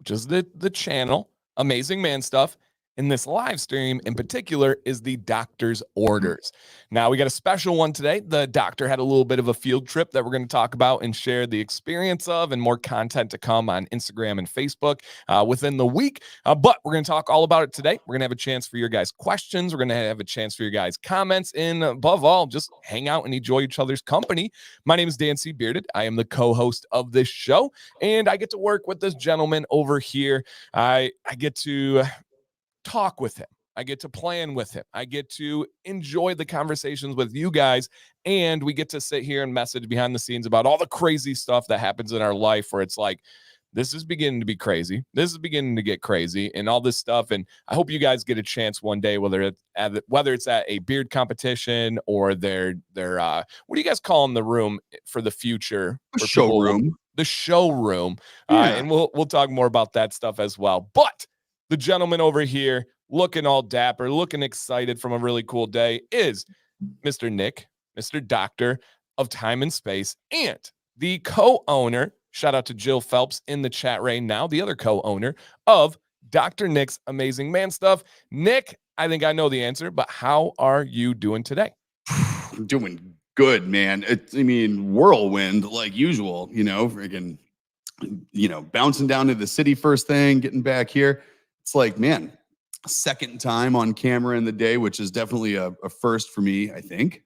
which is the channel, Amazing Man Stuff. And this live stream in particular is the doctor's orders. Now, we got a special one today. The doctor had a little bit of a field trip that we're going to talk about and share the experience of, and more content to come on Instagram and Facebook within the week. But we're going to talk all about it today. We're going to have a chance for your guys' questions. We're going to have a chance for your guys' comments. And above all, just hang out and enjoy each other's company. My name is Dan C. Bearded. I am the co-host of this show, and I get to work with this gentleman over here. I get to talk with him. I get to plan with him. I get to enjoy the conversations with you guys. And we get to sit here and message behind the scenes about all the crazy stuff that happens in our life where it's like, this is beginning to be crazy. This is beginning to get crazy and all this stuff. And I hope you guys get a chance one day, whether it's at a beard competition or their what do you guys call in the room for the future? The showroom. The showroom. Yeah. And we'll talk more about that stuff as well. But the gentleman over here looking all dapper, looking excited from a really cool day is Mr. Nick, Mr. Doctor of Time and Space, and the co-owner, shout out to Jill Phelps in the chat right now, the other co-owner of Dr. Nick's Amazing Man Stuff. Nick, I think I know the answer, but how are you doing today? I'm doing good, man. Whirlwind like usual, freaking, bouncing down to the city first thing, getting back here. It's like, man, second time on camera in the day, which is definitely a first for me, I think,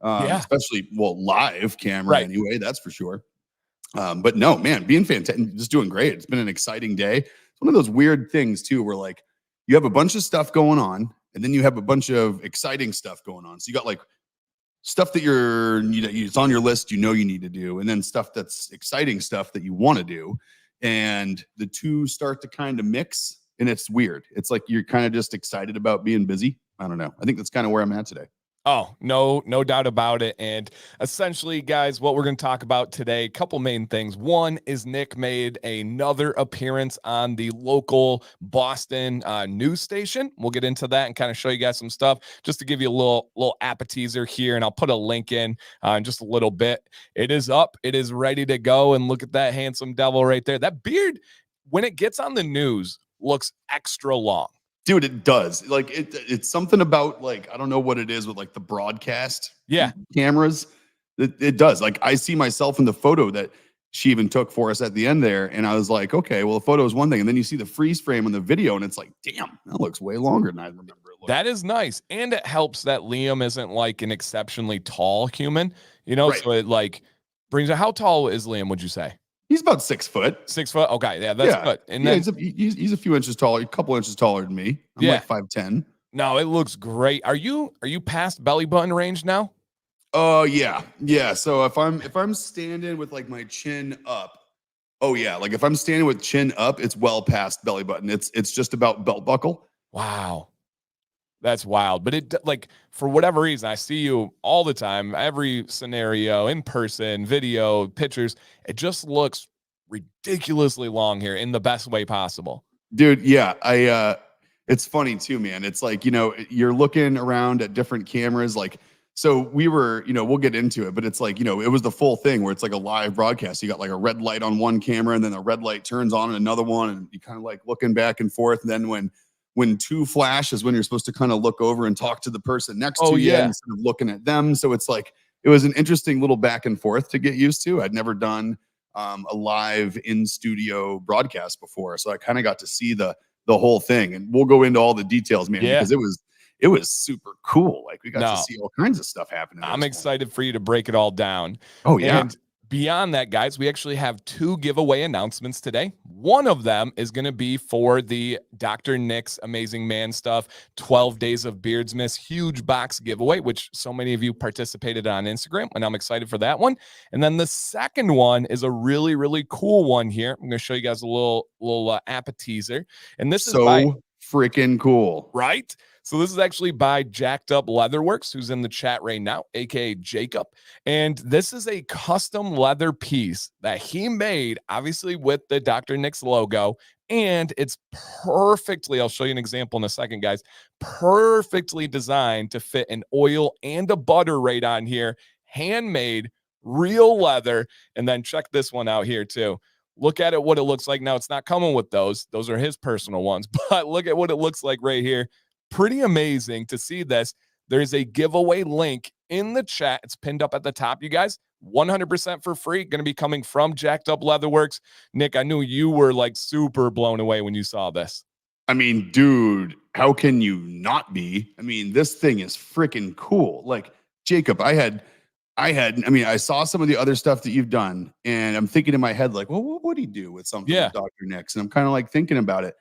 especially, live camera right. Anyway, that's for sure. But no, man, being fantastic, just doing great. It's been an exciting day. It's one of those weird things too, where like you have a bunch of stuff going on and then you have a bunch of exciting stuff going on. So you got like stuff that it's on your list, you need to do. And then stuff that's exciting stuff that you want to do. And the two start to kind of mix. And it's weird. It's like you're kind of just excited about being busy. I don't know. I think that's kind of where I'm at today. Oh, no doubt about it. And essentially, guys, what we're going to talk about today, a couple main things. One is Nick made another appearance on the local Boston news station. We'll get into that and kind of show you guys some stuff just to give you a little appetizer here. And I'll put a link in just a little bit. It is up. It is ready to go. And look at that handsome devil right there. That beard, when it gets on the news, looks extra long. Dude, it does. Like it's something about like, I don't know what it is with like the broadcast cameras. It does. Like I see myself in the photo that she even took for us at the end there. And I was like, okay, well, the photo is one thing. And then you see the freeze frame on the video and it's like, damn, that looks way longer than I remember it looking. That is nice. And it helps that Liam isn't like an exceptionally tall human, right. So it like brings how tall is Liam, would you say? He's about 6 foot. 6 foot. Okay. Yeah, that's good. And then he's a few inches taller, a couple inches taller than me. I'm like 5'10". No, it looks great. Are you past belly button range now? Oh yeah. Yeah. So if I'm standing with like my chin up, like if I'm standing with chin up, it's well past belly button. It's just about belt buckle. Wow. That's wild. But it like for whatever reason, I see you all the time, every scenario, in person, video, pictures. It just looks ridiculously long here in the best way possible. Dude, yeah. It's funny too, man. It's like, you're looking around at different cameras. Like, so we were, we'll get into it, but it's like, it was the full thing where it's like a live broadcast. You got like a red light on one camera and then the red light turns on another one. And you kind of like looking back and forth. And then when two flash is when you're supposed to kind of look over and talk to the person next to you instead of looking at them. So it's like, it was an interesting little back and forth to get used to. I'd never done a live in studio broadcast before. So I kind of got to see the whole thing, and we'll go into all the details, man, because it was super cool. Like we got to see all kinds of stuff happening. I'm excited for you to break it all down. Oh yeah. And beyond that, guys, we actually have 2 giveaway announcements today. One of them is going to be for the Dr. Nick's Amazing Man Stuff 12 Days of Beardsmas huge box giveaway, which so many of you participated on Instagram, and I'm excited for that one. And then the second one is a really, really cool one here. I'm going to show you guys a little appetizer. And this is freaking cool. Right? So this is actually by Jacked Up Leatherworks, who's in the chat right now, aka Jacob. And this is a custom leather piece that he made, obviously with the Dr. Nick's logo. And it's perfectly, I'll show you an example in a second, guys, perfectly designed to fit an oil and a butter right on here, handmade, real leather. And then check this one out here too. look at it, what it looks like. Now, it's not coming with those. Those are his personal ones, but look at what it looks like right here. Pretty amazing to see this. There's a giveaway link in the chat. It's pinned up at the top, you guys. 100% for free. Going to be coming from Jacked Up Leatherworks. Nick, I knew you were like super blown away when you saw this. I mean, dude, how can you not be? I mean, this thing is freaking cool. Like, Jacob, I saw some of the other stuff that you've done, and I'm thinking in my head, like, well, what would he do with something with Dr. Nick's? And I'm kind of like thinking about it.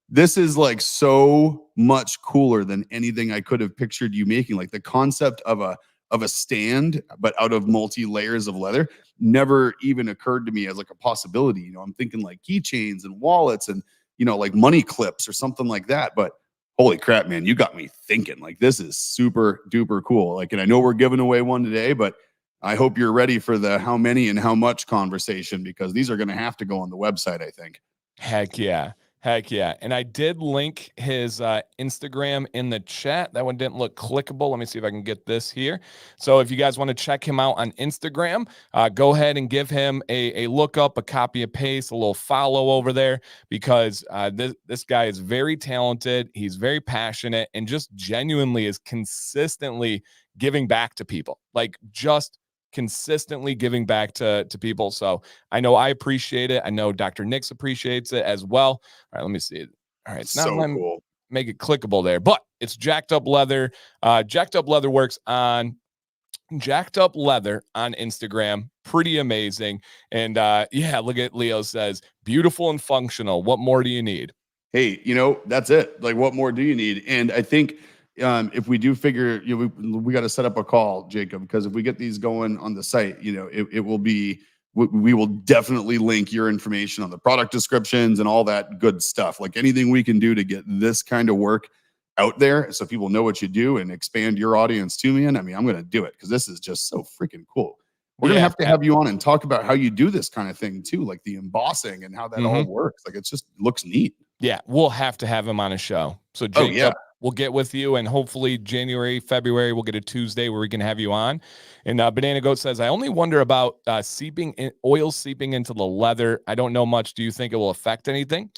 This is like so much cooler than anything I could have pictured you making. Like the concept of a stand, but out of multi layers of leather, never even occurred to me as like a possibility. You know, I'm thinking like keychains and wallets and, you know, like money clips or something like that. But holy crap, man, you got me thinking. Like, this is super duper cool. Like, and I know we're giving away one today, but I hope you're ready for the how many and how much conversation, because these are going to have to go on the website, I think. Heck yeah. Heck yeah. And I did link his Instagram in the chat. That one didn't look clickable. Let me see if I can get this here. So if you guys want to check him out on Instagram, go ahead and give him a look up, a copy and paste, a little follow over there, because this guy is very talented. He's very passionate and just genuinely is consistently giving back to people. Like, just consistently giving back to people. So I know I appreciate it. I know Dr. Nix appreciates it as well. All right, let me see it. All right, it's not so cool. Make it clickable there, but it's Jacked Up Leather. Jacked Up Leather works on Jacked Up Leather on Instagram. Pretty amazing. And yeah, look at Leo says, beautiful and functional. What more do you need? Hey, you know, that's it. Like, what more do you need? And I think if we do figure, you know, we got to set up a call, Jacob, because if we get these going on the site, you know, it will be, we will definitely link your information on the product descriptions and all that good stuff. Like, anything we can do to get this kind of work out there so people know what you do and expand your audience to me. And I mean, I'm going to do it because this is just so freaking cool. We're going to have you on and talk about how you do this kind of thing too, like the embossing and how that all works. Like, it's just looks neat. Yeah, we'll have to have him on a show. So Jacob, we'll get with you, and hopefully January, February, we'll get a Tuesday where we can have you on. And Banana Goat says, I only wonder about oil seeping into the leather. I don't know much. Do you think it will affect anything?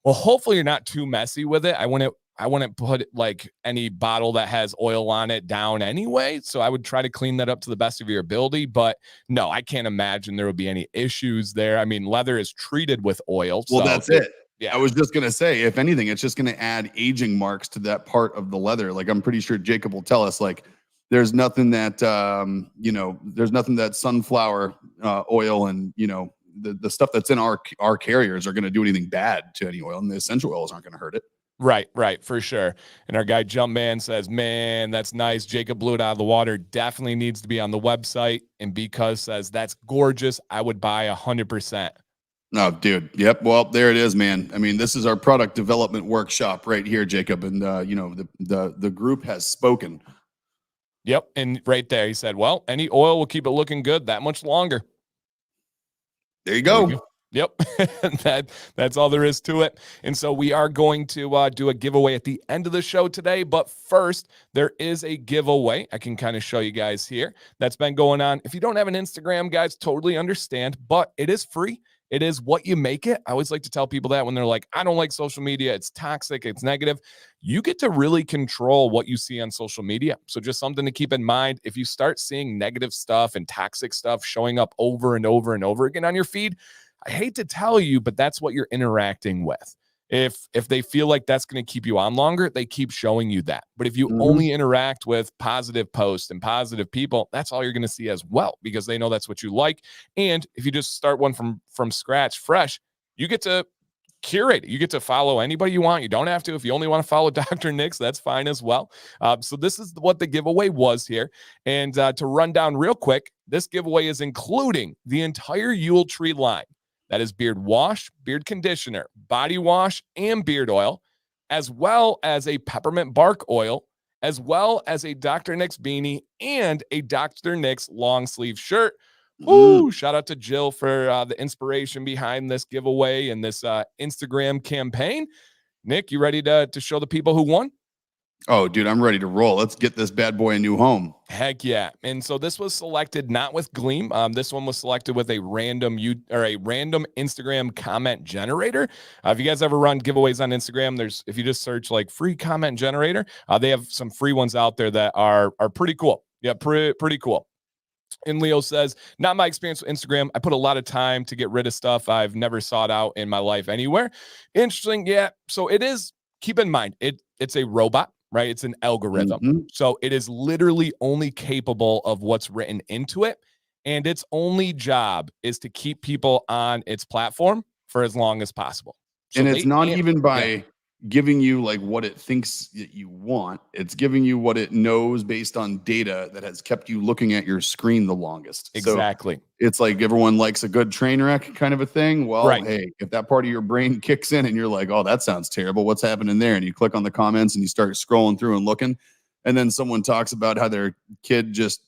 Well, hopefully you're not too messy with it. I wouldn't put like any bottle that has oil on it down anyway. So I would try to clean that up to the best of your ability. But no, I can't imagine there would be any issues there. I mean, leather is treated with oil. Well, that's it. Yeah. I was just going to say, if anything, it's just going to add aging marks to that part of the leather. Like, I'm pretty sure Jacob will tell us, like, there's nothing that, there's nothing that sunflower oil and, you know, the stuff that's in our carriers are going to do anything bad to any oil, and the essential oils aren't going to hurt it. Right, for sure. And our guy Jumpman says, man, that's nice. Jacob blew it out of the water. Definitely needs to be on the website. And Because says, that's gorgeous. I would buy 100%. No, dude. Yep. Well, there it is, man. I mean, this is our product development workshop right here, Jacob. And, you know, the group has spoken. Yep. And right there, he said, well, any oil will keep it looking good that much longer. There you go. Yep. That's all there is to it. And so we are going to do a giveaway at the end of the show today. But first, there is a giveaway. I can kind of show you guys here. That's been going on. If you don't have an Instagram, guys, totally understand, but it is free. It is what you make it. I always like to tell people that when they're like, I don't like social media, it's toxic, it's negative. You get to really control what you see on social media. So just something to keep in mind. If you start seeing negative stuff and toxic stuff showing up over and over and over again on your feed, I hate to tell you, but that's what you're interacting with. If they feel like that's going to keep you on longer, they keep showing you that. But if you only interact with positive posts and positive people, that's all you're going to see as well, because they know that's what you like. And if you just start one from scratch, fresh, you get to curate it. You get to follow anybody you want. You don't have to. If you only want to follow Dr. Nix, that's fine as well. So this is what the giveaway was here. And to run down real quick, this giveaway is including the entire Yule Tree line. That is beard wash, beard conditioner, body wash, and beard oil, as well as a peppermint bark oil, as well as a Dr. Nix beanie and a Dr. Nix long sleeve shirt. Ooh, shout out to Jill for the inspiration behind this giveaway and this Instagram campaign. Nick, you ready to show the people who won? Oh, dude, I'm ready to roll. Let's get this bad boy a new home. Heck yeah. And so this was selected not with Gleam. This one was selected with a random Instagram comment generator. If you guys ever run giveaways on Instagram, if you just search like free comment generator, they have some free ones out there that are pretty cool. Yeah, pretty cool. And Leo says, not my experience with Instagram. I put a lot of time to get rid of stuff I've never sought out in my life anywhere. Interesting. Yeah. So it is, keep in mind, it's a robot, right? It's an algorithm. Mhm. So it is literally only capable of what's written into it. And its only job is to keep people on its platform for as long as possible. So And it's they not can't, even yeah, by giving you like what it thinks that you want. It's giving you what it knows based on data that has kept you looking at your screen the longest. So exactly. it's like everyone likes a good train wreck kind of a thing. Well, Right. hey, if that part of your brain kicks in and you're like, oh, that sounds terrible. What's happening there? And you click on the comments and you start scrolling through and looking. And then someone talks about how their kid just,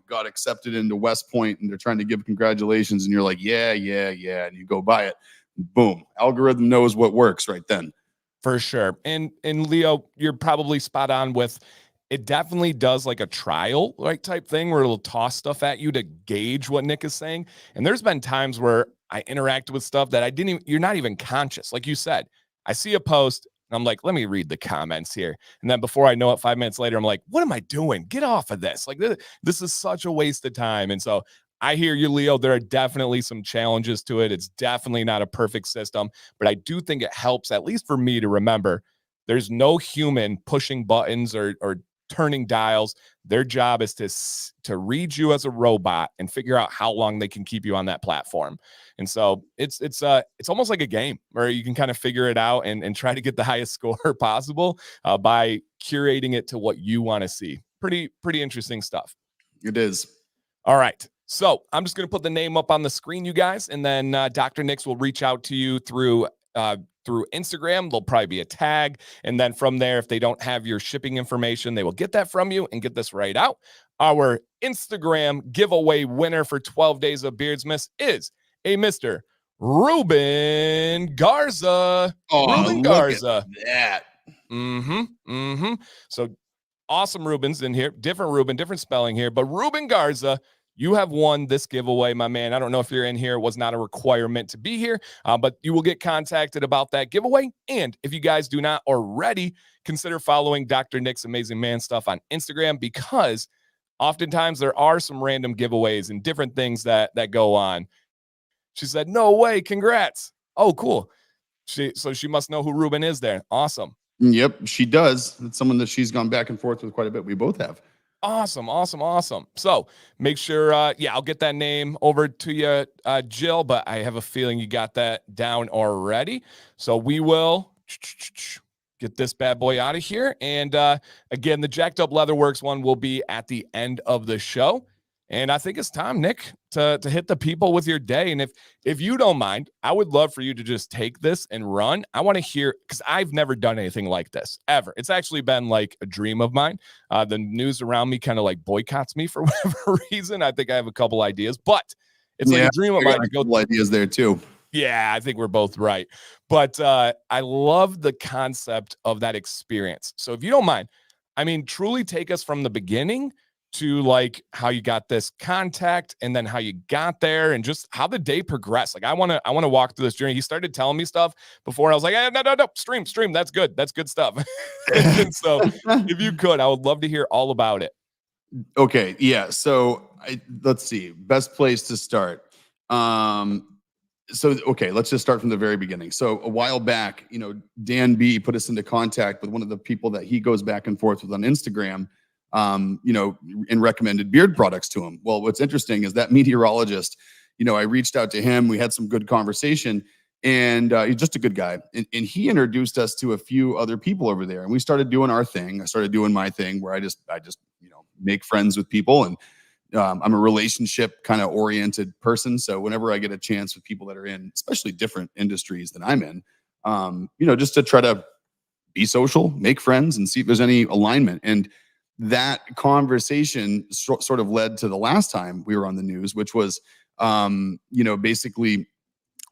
got accepted into West Point and they're trying to give congratulations. And you're like, yeah, yeah, yeah. And you go buy it. Boom. Algorithm knows what works right then. For sure. And Leo, you're probably spot on with it. Definitely does like a trial like type thing where it'll toss stuff at you to gauge what Nick is saying. And there's been times where I interact with stuff that I didn't even, you're not even conscious. Like you said, I see a post and I'm like, let me read the comments here. And then before I know it, 5 minutes later, I'm like, what am I doing? Get off of this. Like this is such a waste of time. And so I hear you, Leo. There are definitely some challenges to it. It's definitely not a perfect system, but I do think it helps, at least for me, to remember there's no human pushing buttons or turning dials. Their job is to read you as a robot and figure out how long they can keep you on that platform. And so it's almost like a game where you can kind of figure it out and try to get the highest score possible by curating it to what you want to see. Pretty interesting stuff. It is. All right. So I'm just going to put the name up on the screen, you guys, and then Dr. Nix will reach out to you through Instagram. There'll probably be a tag. And then from there, if they don't have your shipping information, they will get that from you and get this right out. Our Instagram giveaway winner for 12 days of Beardsmas is a Mr. Ruben Garza. Oh, Ruben look at Garza. that. So awesome Rubens in here. Different Ruben, different spelling here. But Ruben Garza, you have won this giveaway, my man. I don't know if you're in here. It was not a requirement to be here, but you will get contacted about that giveaway. And if you guys do not already, consider following Dr. Nick's Amazing Man Stuff on Instagram, because oftentimes there are some random giveaways and different things that go on. She said, no way. Congrats. Oh, cool. So she must know who Ruben is there. Awesome. Yep, she does. It's someone that she's gone back and forth with quite a bit. We both have. Awesome. So make sure, I'll get that name over to you, Jill, but I have a feeling you got that down already. So we will get this bad boy out of here. And again, the Jacked Up Leatherworks one will be at the end of the show. And I think it's time, Nick, to hit the people with your day. And if you don't mind, I would love for you to just take this and run. I want to hear, because I've never done anything like this, ever. It's actually been like a dream of mine. The news around me kind of like boycotts me for whatever reason. I think I have a couple ideas, but it's like a dream of mine to go. A couple ideas there too. Yeah, I think we're both right. But I love the concept of that experience. So if you don't mind, I mean, truly take us from the beginning to like how you got this contact and then how you got there and just how the day progressed. Like I want to walk through this journey. He started telling me stuff before and I was like, no, stream. That's good. That's good stuff. And so if you could, I would love to hear all about it. Okay. Yeah. So let's see. Best place to start. Okay, let's just start from the very beginning. So a while back, Dan B put us into contact with one of the people that he goes back and forth with on Instagram, and recommended beard products to him. Well, what's interesting is that meteorologist, I reached out to him. We had some good conversation, and he's just a good guy. And he introduced us to a few other people over there, and we started doing our thing. I started doing my thing where I just make friends with people, and I'm a relationship kind of oriented person. So whenever I get a chance with people that are in, especially different industries than I'm in, just to try to be social, make friends, and see if there's any alignment. And that conversation sort of led to the last time we were on the news, which was, basically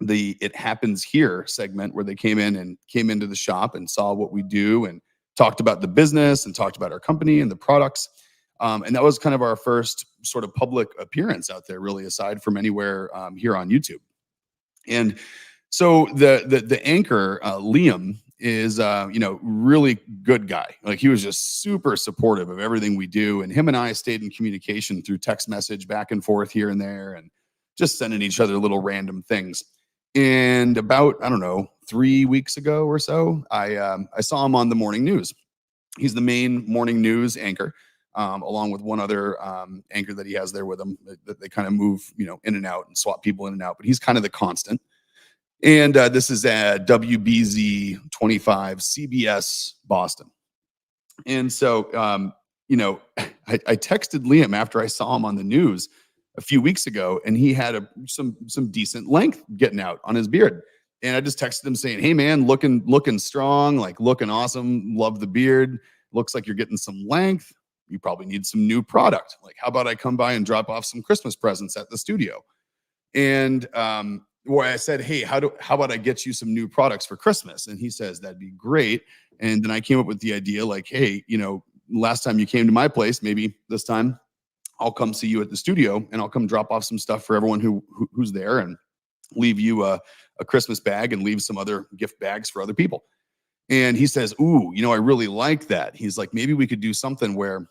the It Happens Here segment where they came into the shop and saw what we do and talked about the business and talked about our company and the products. And that was kind of our first sort of public appearance out there, really, aside from anywhere here on YouTube. And so the anchor, Liam, is really good guy. Like, he was just super supportive of everything we do, and him and I stayed in communication through text message back and forth here and there, and just sending each other little random things. And about, I don't know, 3 weeks ago or so, I saw him on the morning news. He's the main morning news anchor, along with one other anchor that he has there with him. That they kind of move, in and out and swap people in and out. But he's kind of the constant. And this is at WBZ 25 CBS Boston. And so, I texted Liam after I saw him on the news a few weeks ago, and he had some decent length getting out on his beard. And I just texted him saying, "Hey man, looking strong, like looking awesome. Love the beard. Looks like you're getting some length. You probably need some new product. Like, how about I come by and drop off some Christmas presents at the studio?" And where I said, "Hey, how about I get you some new products for Christmas?" And he says, "That'd be great." And then I came up with the idea, like, "Hey, last time you came to my place, maybe this time I'll come see you at the studio, and I'll come drop off some stuff for everyone who's there, and leave you a Christmas bag and leave some other gift bags for other people." And he says, "Ooh, I really like that." He's like, "Maybe we could do something where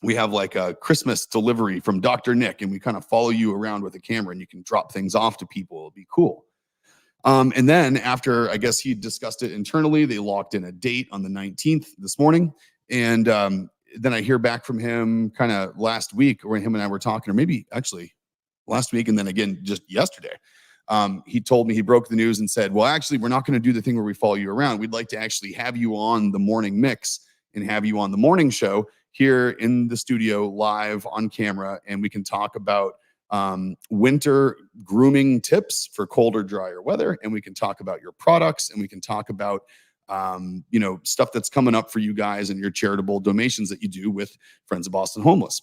we have like a Christmas delivery from Dr. Nick, and we kind of follow you around with a camera, and you can drop things off to people. It'll be cool." And then after, I guess, he discussed it internally, they locked in a date on the 19th this morning. And then I hear back from him kind of last week, where him and I were talking, or maybe actually last week, and then again just yesterday. He told me, he broke the news and said, "Well, actually, we're not going to do the thing where we follow you around. We'd like to actually have you on the morning mix and have you on the morning show here in the studio live on camera, and we can talk about winter grooming tips for colder, drier weather, and we can talk about your products, and we can talk about stuff that's coming up for you guys and your charitable donations that you do with Friends of Boston Homeless."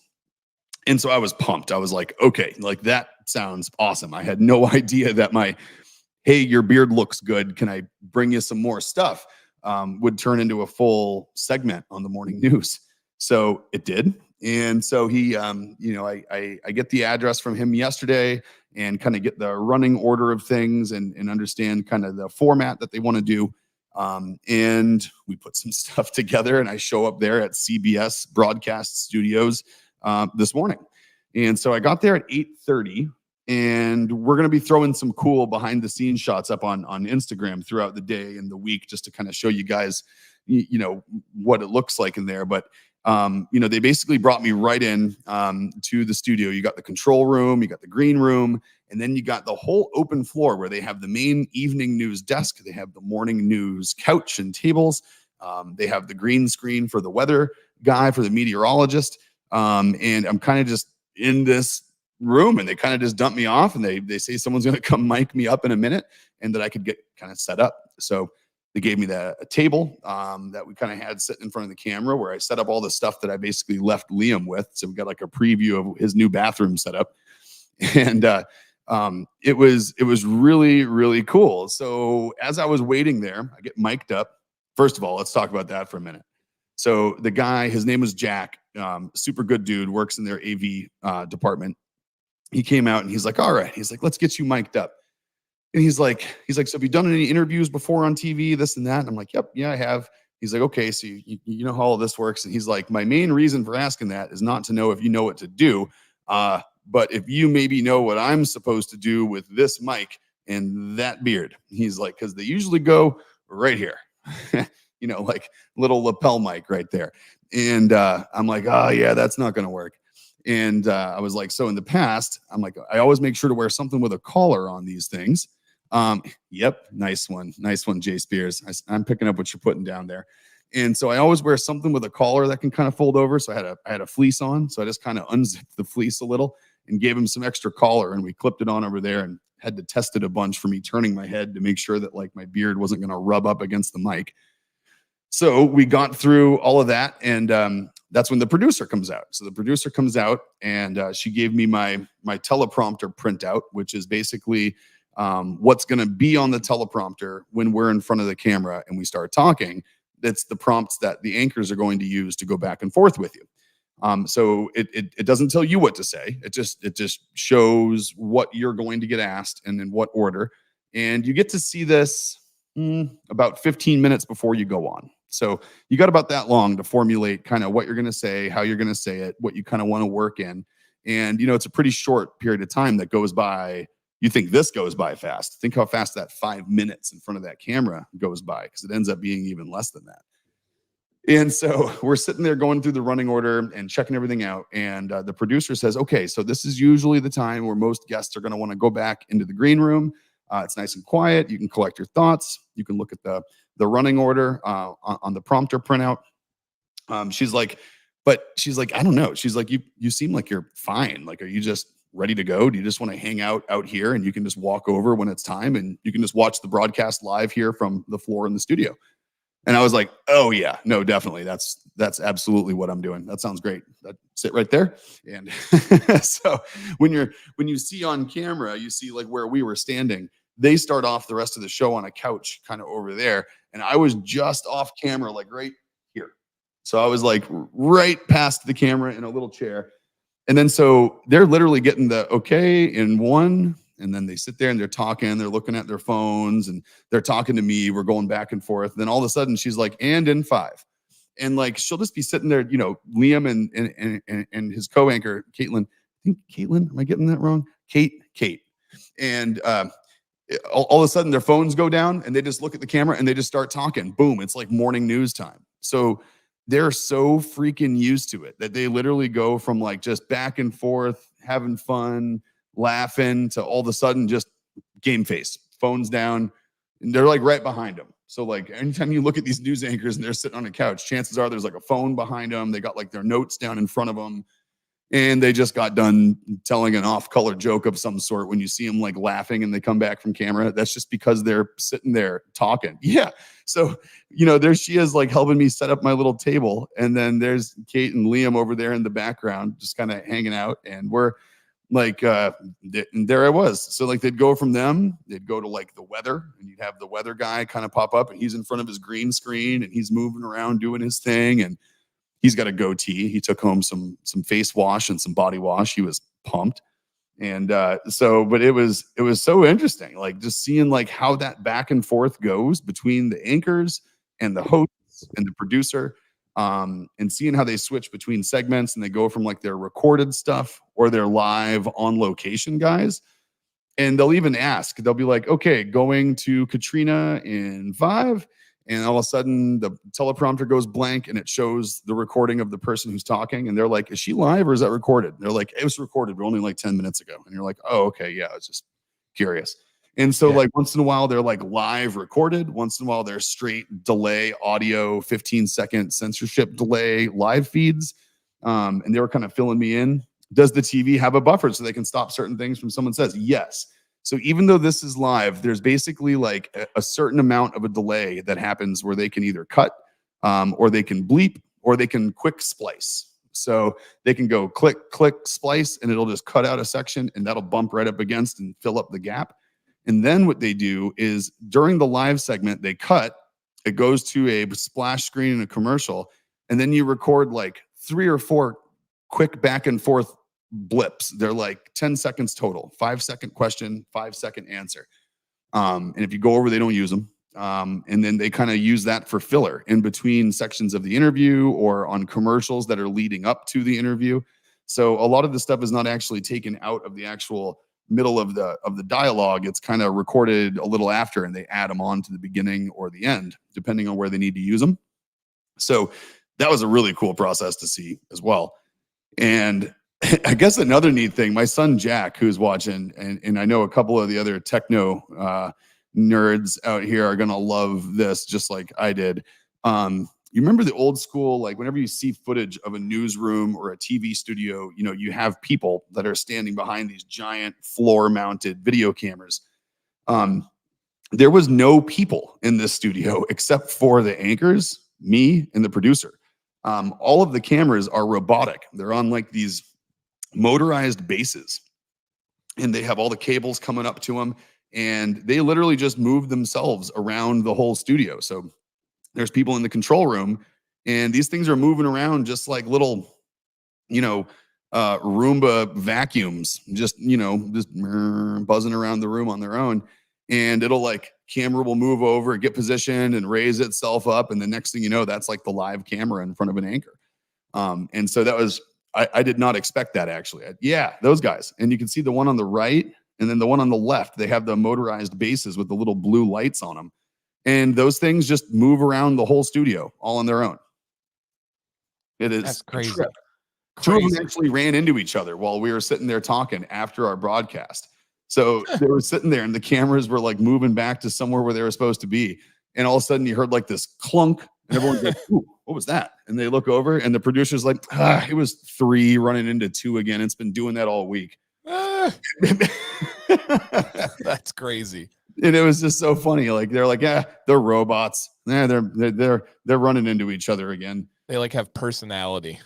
And so I was pumped. I was like, okay, like, that sounds awesome. I had no idea that my, "Hey, your beard looks good, can I bring you some more stuff," would turn into a full segment on the morning news. So it did. And so he, I get the address from him yesterday, and kind of get the running order of things, and understand kind of the format that they want to do. And we put some stuff together, and I show up there at CBS Broadcast Studios this morning. And so I got there at 8:30, and we're going to be throwing some cool behind the scenes shots up on Instagram throughout the day and the week, just to kind of show you guys, what it looks like in there. But they basically brought me right in to the studio. You got the control room, you got the green room, and then you got the whole open floor where they have the main evening news desk. They have the morning news couch and tables. They have the green screen for the weather guy, for the meteorologist. And I'm kind of just in this room, and they kind of just dump me off, and they say someone's going to come mic me up in a minute, and that I could get kind of set up. So they gave me a table that we kind of had sitting in front of the camera, where I set up all the stuff that I basically left Liam with. So we got like a preview of his new bathroom setup. And it was really, really cool. So as I was waiting there, I get mic'd up. First of all, let's talk about that for a minute. So the guy, his name was Jack, super good dude, works in their AV department. He came out, and he's like, "All right," he's like, "let's get you mic'd up." And he's like, "So have you done any interviews before on TV, this and that?" And I'm like, "Yep, yeah, I have." He's like, "Okay, so you know how all this works." And he's like, "My main reason for asking that is not to know if you know what to do, but if you maybe know what I'm supposed to do with this mic and that beard." He's like, "Because they usually go right here." Like little lapel mic right there. And I'm like, "Oh yeah, that's not going to work." And I was like, "So in the past," I'm like, "I always make sure to wear something with a collar on these things." Yep, nice one, Jay Spears. I'm picking up what you're putting down there. And so I always wear something with a collar that can kind of fold over. So I had a fleece on, so I just kind of unzipped the fleece a little and gave him some extra collar, and we clipped it on over there, and had to test it a bunch for me turning my head to make sure that like my beard wasn't going to rub up against the mic. So we got through all of that, and that's when the producer comes out. So the producer comes out, and she gave me my teleprompter printout, which is basically what's going to be on the teleprompter when we're in front of the camera and we start talking. It's the prompts that the anchors are going to use to go back and forth with you. So it doesn't tell you what to say. It just shows what you're going to get asked and in what order. And you get to see this about 15 minutes before you go on. So you got about that long to formulate kind of what you're going to say, how you're going to say it, what you kind of want to work in. And, it's a pretty short period of time that goes by. You think this goes by fast. Think how fast that 5 minutes in front of that camera goes by, because it ends up being even less than that. And so we're sitting there going through the running order and checking everything out. And the producer says, okay, so this is usually the time where most guests are going to want to go back into the green room. It's nice and quiet. You can collect your thoughts. You can look at the running order on the prompter printout. She's like, I don't know. She's like, you seem like you're fine. Like, are you just ready to go? Do you just want to hang out here and you can just walk over when it's time and you can just watch the broadcast live here from the floor in the studio? And I was like, oh yeah, no, definitely. That's absolutely what I'm doing. That sounds great. Sit right there. And so when you see on camera, you see like where we were standing, they start off the rest of the show on a couch kind of over there. And I was just off camera, like right here. So I was like right past the camera in a little chair. And then so they're literally getting the okay in one. And then they sit there and they're talking, they're looking at their phones and they're talking to me. We're going back and forth. Then all of a sudden she's like, and in 5. And like, she'll just be sitting there, Liam and his co-anchor, Caitlin. I think Caitlin, am I getting that wrong? Kate. And all of a sudden their phones go down and they just look at the camera and they just start talking. Boom. It's like morning news time. So they're so freaking used to it that they literally go from like just back and forth, having fun, laughing, to all of a sudden just game face, phones down, and they're like right behind them. So like anytime you look at these news anchors and they're sitting on a couch, chances are there's like a phone behind them. They got like their notes down in front of them, and they just got done telling an off-color joke of some sort. When you see them like laughing and they come back from camera, that's just because they're sitting there talking. Yeah. So, there she is, like helping me set up my little table. And then there's Kate and Liam over there in the background, just kind of hanging out. And we're like, and there I was. So like they'd go from them, they'd go to like the weather, and you'd have the weather guy kind of pop up, and he's in front of his green screen and he's moving around doing his thing. And he's got a goatee. He took home some face wash and some body wash. He was pumped. And but it was so interesting, like just seeing like how that back and forth goes between the anchors and the hosts and the producer, and seeing how they switch between segments and they go from like their recorded stuff or their live on location guys. And they'll even ask, they'll be like, okay, going to Katrina in 5. And all of a sudden the teleprompter goes blank and it shows the recording of the person who's talking. And they're like, is she live or is that recorded? And they're like, it was recorded, but only like 10 minutes ago. And you're like, oh, okay. Yeah. I was just curious. And so like once in a while they're like live recorded. Once in a while they're straight delay audio, 15-second censorship delay live feeds. And they were kind of filling me in. Does the TV have a buffer so they can stop certain things from someone says? Yes. So even though this is live, there's basically like a certain amount of a delay that happens where they can either cut, or they can bleep, or they can quick splice. So they can go click, click, splice, and it'll just cut out a section and that'll bump right up against and fill up the gap. And then what they do is during the live segment, they cut, it goes to a splash screen and a commercial, and then you record like 3 or 4 quick back and forth blips. They're like 10 seconds total, 5-second question, 5-second answer. And if you go over, they don't use them. And then they kind of use that for filler in between sections of the interview or on commercials that are leading up to the interview. So a lot of the stuff is not actually taken out of the actual middle of the dialogue. It's kind of recorded a little after, and they add them on to the beginning or the end, depending on where they need to use them. So that was a really cool process to see as well. And I guess another neat thing, my son Jack, who's watching, and I know a couple of the other techno nerds out here are gonna love this just like I did. You remember the old school, like whenever you see footage of a newsroom or a TV studio, you have people that are standing behind these giant floor-mounted video cameras. There was no people in this studio except for the anchors, me, and the producer. All of the cameras are robotic. They're on like these motorized bases, and they have all the cables coming up to them, and they literally just move themselves around the whole studio. So there's people in the control room, and these things are moving around just like little, Roomba vacuums, just buzzing around the room on their own. And it'll like camera will move over, get positioned, and raise itself up, and the next thing you know, that's like the live camera in front of an anchor. And so that was I did not expect that actually. Yeah, those guys, and you can see the one on the right, and then the one on the left. They have the motorized bases with the little blue lights on them, and those things just move around the whole studio all on their own. It is That's a trip. crazy. Two of them Crazy. actually ran into each other while we were sitting there talking after our broadcast. So they were sitting there and the cameras were like moving back to somewhere where they were supposed to be. And all of a sudden you heard like this clunk and everyone's like, ooh, what was that? And they look over and the producer's like, it was 3 running into 2 again. It's been doing that all week. That's crazy. And it was just so funny. Like they're like, yeah, they're robots. Yeah, they're running into each other again. They like have personality.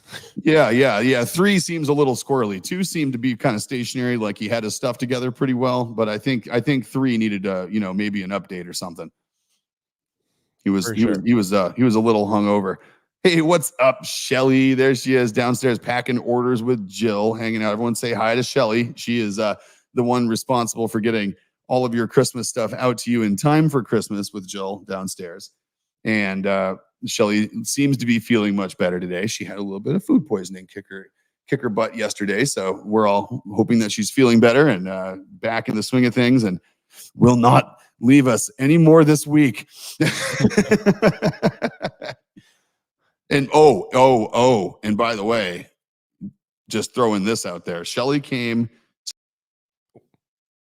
Yeah. 3 seems a little squirrely. 2 seemed to be kind of stationary, like he had his stuff together pretty well. But I think 3 needed maybe an update or something. He was a little hungover. Hey, what's up, Shelly? There she is downstairs packing orders with Jill, hanging out. Everyone say hi to Shelly. She is the one responsible for getting all of your Christmas stuff out to you in time for Christmas with Jill downstairs. And Shelly seems to be feeling much better today. She had a little bit of food poisoning kick her butt yesterday. So we're all hoping that she's feeling better and back in the swing of things and will not leave us anymore this week. And and by the way, just throwing this out there, Shelly came to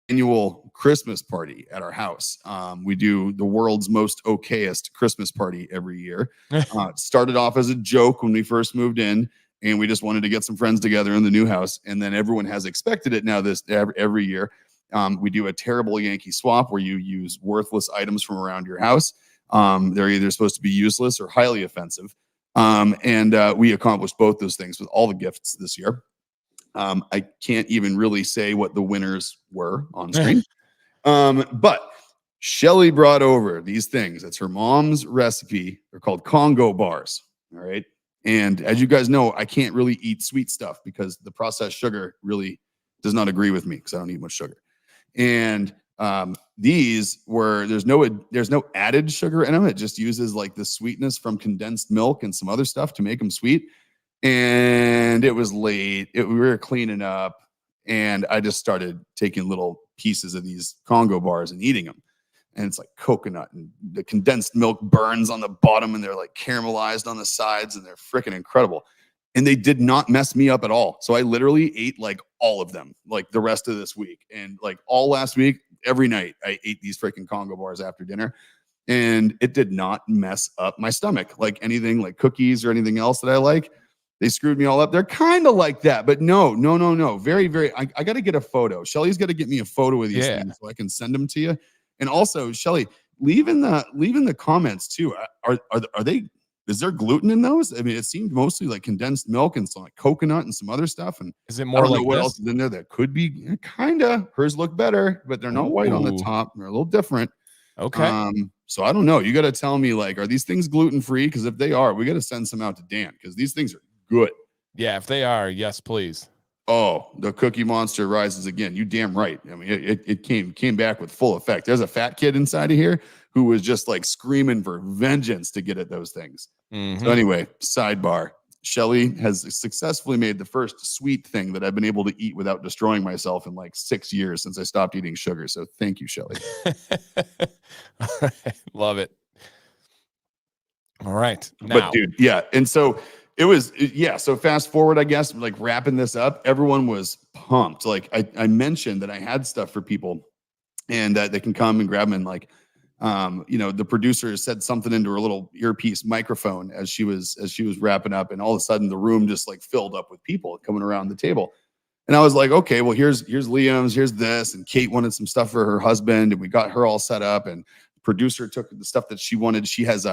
annual Christmas party at our house. We do the world's most okayest Christmas party every year. It started off as a joke when we first moved in, and we just wanted to get some friends together in the new house. And then everyone has expected it now every year. We do a terrible Yankee swap where you use worthless items from around your house. They're either supposed to be useless or highly offensive. And we accomplished both those things with all the gifts this year. I can't even really say what the winners were on screen. But Shelly brought over these things. It's her mom's recipe. They're called Congo bars. All right. And as you guys know, I can't really eat sweet stuff because the processed sugar really does not agree with me because I don't eat much sugar. And these were there's no added sugar in them. It just uses like the sweetness from condensed milk and some other stuff to make them sweet. And it was late. We were cleaning up, and I just started taking little pieces of these Congo bars and eating them. And it's like coconut, and the condensed milk burns on the bottom, and they're like caramelized on the sides, and they're freaking incredible. And they did not mess me up at all. So I literally ate like all of them, like the rest of this week. And like all last week, every night I ate these freaking Congo bars after dinner. And it did not mess up my stomach like anything like cookies or anything else that I like. They screwed me all up. They're kind of like that, but no. Very, very. I got to get a photo. Shelly's got to get me a photo of these things so I can send them to you. And also, Shelly, leave in the comments too. Are they? Is there gluten in those? I mean, it seemed mostly like condensed milk and some like coconut and some other stuff. And is it more I don't like know what this? else is in there that could be kind of. Hers look better, but they're not white on the top. They're a little different. Okay. So I don't know. You got to tell me, like, are these things gluten free? Because if they are, we got to send some out to Dan because these things are good. Yeah, if they are, yes, please. Oh, the Cookie Monster rises again. You damn right. I mean, it came back with full effect. There's a fat kid inside of here who was just like screaming for vengeance to get at those things. Mm-hmm. So anyway, sidebar. Shelly has successfully made the first sweet thing that I've been able to eat without destroying myself in like 6 years since I stopped eating sugar. So thank you, Shelly. Love it. All right. Now. But dude, yeah. And so it was, yeah. So fast forward, I guess, like wrapping this up, everyone was pumped. Like I mentioned that I had stuff for people and they can come and grab them. And like, the producer said something into her little earpiece microphone as she was wrapping up. And all of a sudden the room just like filled up with people coming around the table. And I was like, okay, well, here's Liam's, here's this. And Kate wanted some stuff for her husband and we got her all set up. And the producer took the stuff that she wanted. She has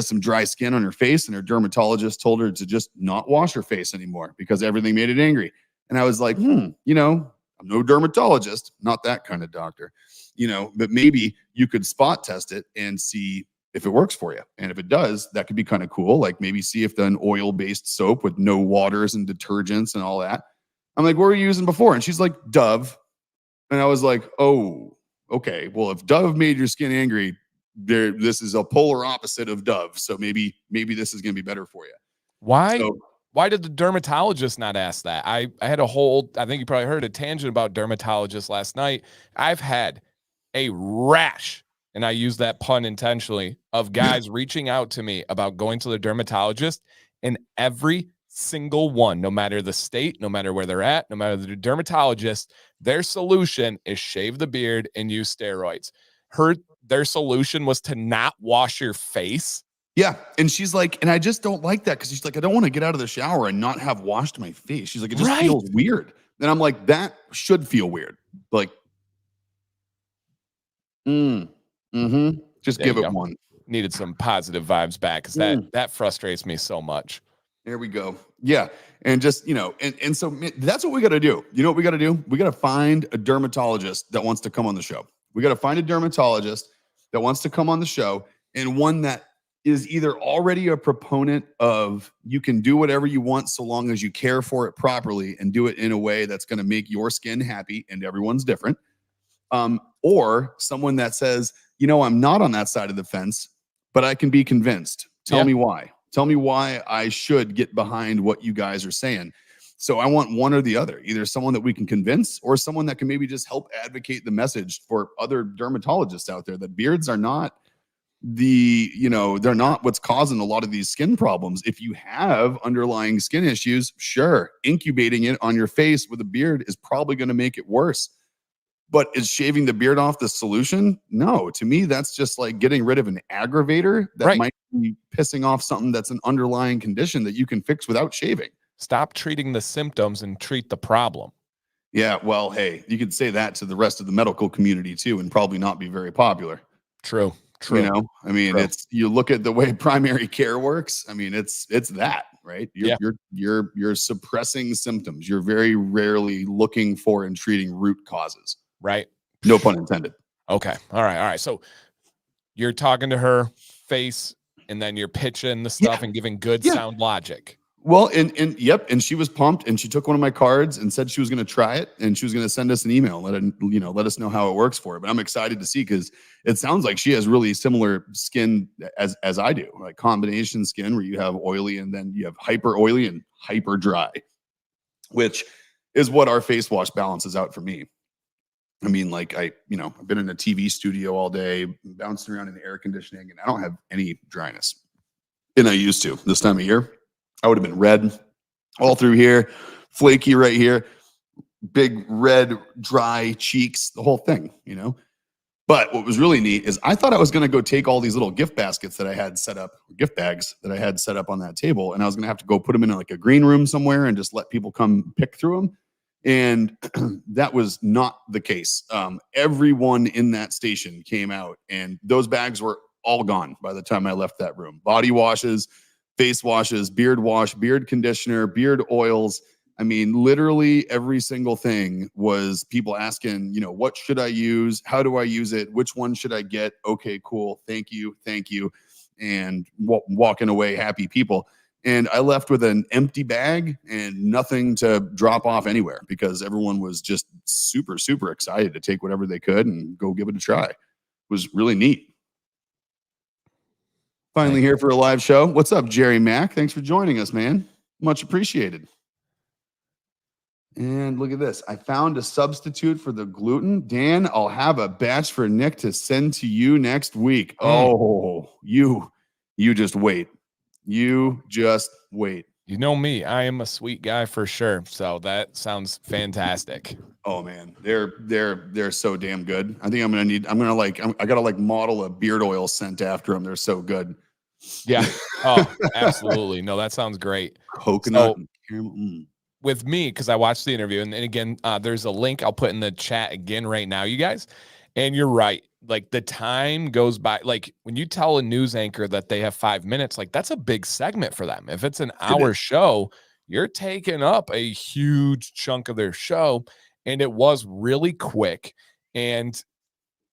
some dry skin on her face and her dermatologist told her to just not wash her face anymore because everything made it angry. And I was like, I'm no dermatologist, not that kind of doctor, but maybe you could spot test it and see if it works for you. And if it does, that could be kind of cool. Like maybe see if an oil-based soap with no waters and detergents and all that. I'm like, what were you using before? And she's like, Dove. And I was like, oh, okay. Well, if Dove made your skin angry, this is a polar opposite of Dove. So maybe this is going to be better for you. Why? So, Why did the dermatologist not ask that? I had a whole, I think you probably heard a tangent about dermatologists last night. I've had a rash, and I use that pun intentionally, of guys reaching out to me about going to the dermatologist, and every single one, no matter the state, no matter where they're at, no matter the dermatologist, their solution is shave the beard and use steroids. Their solution was to not wash your face. yeah. And she's like, and I just don't like that because she's like, I don't want to get out of the shower and not have washed my face. She's like, it just Right. feels weird. And I'm like, that should feel weird. Like, just There give you it go. one. Needed some positive vibes back because that frustrates me so much. There we go. Yeah. And just, and so that's what we got to do. You know what we got to do? We got to find a dermatologist that wants to come on the show. We got to find a dermatologist that wants to come on the show, and one that is either already a proponent of you can do whatever you want so long as you care for it properly and do it in a way that's going to make your skin happy, and everyone's different. Or someone that says, I'm not on that side of the fence, but I can be convinced. Tell me why. Tell me why I should get behind what you guys are saying. So I want one or the other, either someone that we can convince or someone that can maybe just help advocate the message for other dermatologists out there that beards are not they're not what's causing a lot of these skin problems. If you have underlying skin issues, sure, incubating it on your face with a beard is probably going to make it worse. But is shaving the beard off the solution? No, to me, that's just like getting rid of an aggravator that might be pissing off something that's an underlying condition that you can fix without shaving. Stop treating the symptoms and treat the problem. Yeah, well, hey, you could say that to the rest of the medical community too, and probably not be very popular. True. I mean, it's, you look at the way primary care works. I mean, it's that, right? You're suppressing symptoms. You're very rarely looking for and treating root causes. Right. No pun intended. Okay. All right. So you're talking to her face, and then you're pitching the stuff and giving good sound logic. Well, and she was pumped, and she took one of my cards and said she was going to try it, and she was going to send us an email, let us know how it works for her. But I'm excited to see, because it sounds like she has really similar skin as I do, like combination skin where you have oily and then you have hyper oily and hyper dry, which is what our face wash balances out for me. I mean, like I've been in a TV studio all day, bouncing around in the air conditioning, and I don't have any dryness. And I used to this time of year. I would have been red all through here, flaky right here, big red, dry cheeks, the whole thing, But what was really neat is I thought I was going to go take all these little gift baskets that I had set up, gift bags that I had set up on that table, and I was going to have to go put them in like a green room somewhere and just let people come pick through them. And that was not the case. Everyone in that station came out, and those bags were all gone by the time I left that room. Body washes, face washes, beard wash, beard conditioner, beard oils. I mean, literally every single thing was people asking, what should I use? How do I use it? Which one should I get? Okay, cool. Thank you. And walking away happy people. And I left with an empty bag and nothing to drop off anywhere, because everyone was just super, super excited to take whatever they could and go give it a try. It was really neat. Finally here for a live show. What's up, Jerry Mack? Thanks for joining us, man. Much appreciated. And look at this. I found a substitute for the gluten. Dan, I'll have a batch for Nick to send to you next week. Oh, you just wait. You just wait. You know me, I am a sweet guy for sure. So that sounds fantastic. Oh man, they're so damn good. I think I gotta model a beard oil scent after them. They're so good. Yeah. Oh, absolutely. No, that sounds great. Coconut and caramel. With me, because I watched the interview, and again, there's a link I'll put in the chat again right now, you guys. And you're right. Like the time goes by. Like when you tell a news anchor that they have 5 minutes, like that's a big segment for them. If it's an hour show, you're taking up a huge chunk of their show. And it was really quick. And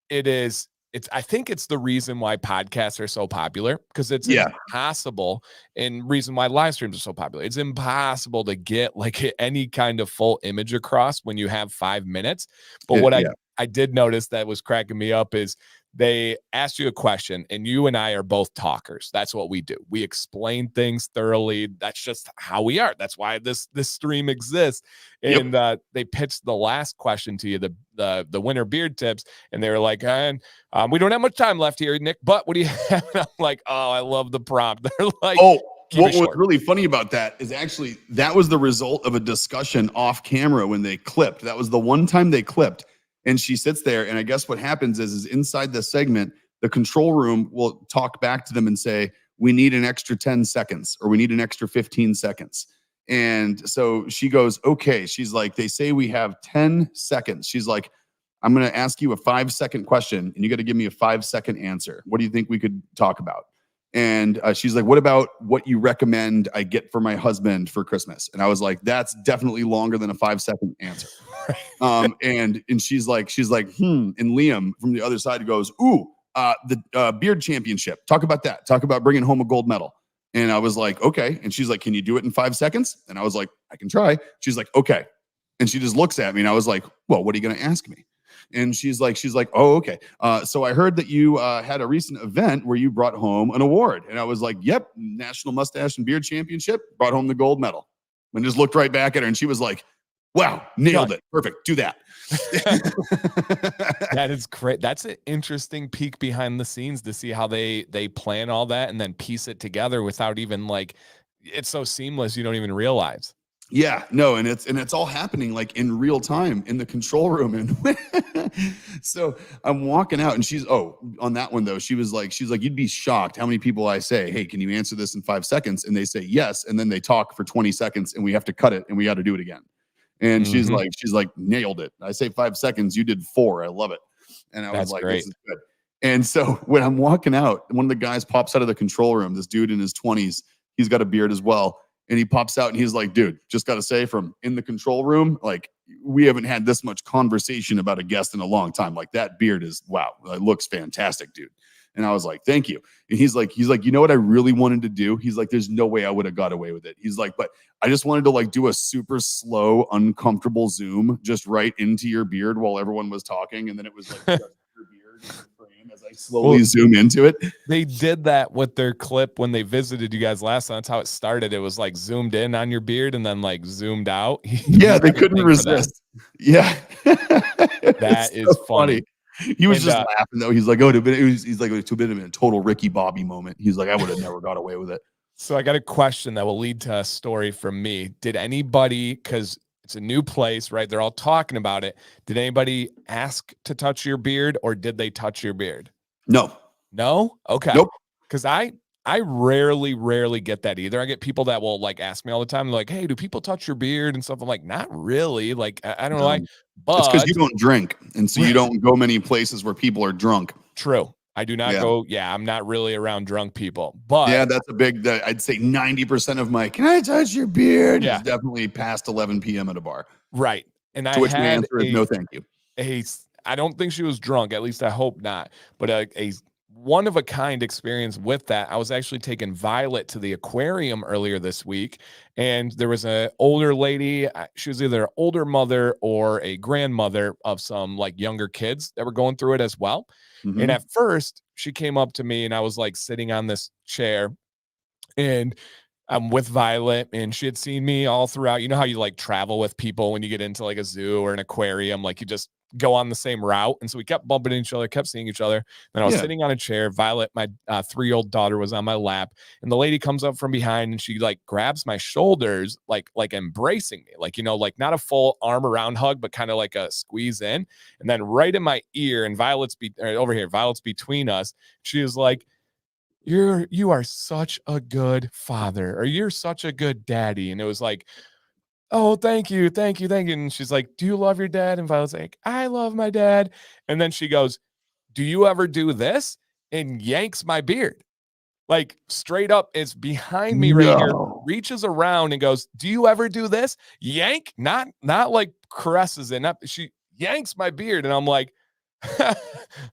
it is I think it's the reason why podcasts are so popular, because it's Yeah. impossible, and reason why live streams are so popular. It's impossible to get like any kind of full image across when you have 5 minutes. But what Yeah. I did notice that was cracking me up is they asked you a question, and you and I are both talkers. That's what we do. We explain things thoroughly. That's just how we are. That's why this stream exists. And they pitched the last question to you, the winter beard tips, and they were like, we don't have much time left here, Nick, but what do you have? And I'm like, oh, I love the prompt. They're like, oh, keep what it was short. really funny about that is actually that was the result of a discussion off camera when they clipped. That was the one time they clipped. And she sits there, and I guess what happens is inside the segment, the control room will talk back to them and say, we need an extra 10 seconds or we need an extra 15 seconds. And so she goes, okay. She's like, they say we have 10 seconds. She's like, I'm going to ask you a 5-second question, and you got to give me a 5-second answer. What do you think we could talk about? And she's like, what about what you recommend I get for my husband for Christmas? And I was like, that's definitely longer than a 5-second answer. And she's like, And Liam from the other side goes, ooh, the beard championship. Talk about that. Talk about bringing home a gold medal. And I was like, okay. And she's like, can you do it in 5 seconds? And I was like, I can try. She's like, okay. And she just looks at me, and I was like, well, what are you going to ask me? And she's like, oh, okay. So I heard that you had a recent event where you brought home an award. And I was like, yep, National Mustache and Beard Championship, brought home the gold medal. And just looked right back at her, and she was like, wow, nailed it. Perfect. Do that. That is great. That's an interesting peek behind the scenes to see how they plan all that and then piece it together without even like, it's so seamless you don't even realize. Yeah, no, and it's all happening like in real time in the control room. And so I'm walking out, and she's on that one though, she's like, you'd be shocked how many people I say, hey, can you answer this in 5 seconds? And they say yes, and then they talk for 20 seconds, and we have to cut it, and we got to do it again. And she's like, nailed it. I say 5 seconds, you did 4. I love it. And I was like, great. This is good. And so when I'm walking out, one of the guys pops out of the control room, this dude in his 20s, he's got a beard as well. And he pops out, and he's like, dude, just got to say, from in the control room, like, we haven't had this much conversation about a guest in a long time. Like, that beard is, wow, it looks fantastic, dude. And I was like, thank you. And he's like, you know what I really wanted to do? He's like, there's no way I would have got away with it. He's like, but I just wanted to like do a super slow, uncomfortable zoom just right into your beard while everyone was talking. And then it was like just your beard in the frame as I slowly zoom into it. They did that with their clip when they visited you guys last time. That's how it started. It was like zoomed in on your beard and then like zoomed out. Yeah, they couldn't resist. Yeah. That is so funny. He was just laughing though. He's like, he's like, it would have been a total Ricky Bobby moment. He's like, I would have never got away with it. So I got a question that will lead to a story from me. Did anybody, because it's a new place, right? They're all talking about it. Did anybody ask to touch your beard, or did they touch your beard? No. Okay. Nope. Because I rarely get that either. I get people that will like ask me all the time, like, hey, do people touch your beard and stuff? I'm like, not really. Like, I don't know why. But it's because you don't drink. And so you don't go many places where people are drunk. True. I do not go. Yeah, I'm not really around drunk people. But yeah, that's a big, I'd say 90% of my, can I touch your beard? Yeah. Is definitely past 11 p.m. at a bar. Right. And to which my answer is no, thank you. I don't think she was drunk. At least I hope not. But a one of a kind experience with that. I was actually taking Violet to the aquarium earlier this week, and there was an older lady. She was either an older mother or a grandmother of some like younger kids that were going through it as well. And at first she came up to me, and I was like sitting on this chair, and I'm with Violet, and she had seen me all throughout. You know how you like travel with people when you get into like a zoo or an aquarium, like you just go on the same route. And so we kept bumping into each other, kept seeing each other. And I was sitting on a chair. Violet, my 3-year-old daughter, was on my lap, and the lady comes up from behind, and she like grabs my shoulders, like embracing me, like, you know, like not a full arm around hug, but kind of like a squeeze in. And then right in my ear, and Violet's between us. She was like, you are such a good father, or you're such a good daddy. And it was like, oh, thank you. And she's like, do you love your dad? And Violet's like, I love my dad. And then she goes, do you ever do this? And yanks my beard. Like straight up, it's behind me right here, reaches around and goes, do you ever do this? Yank, not like caresses it. She yanks my beard. And I'm like,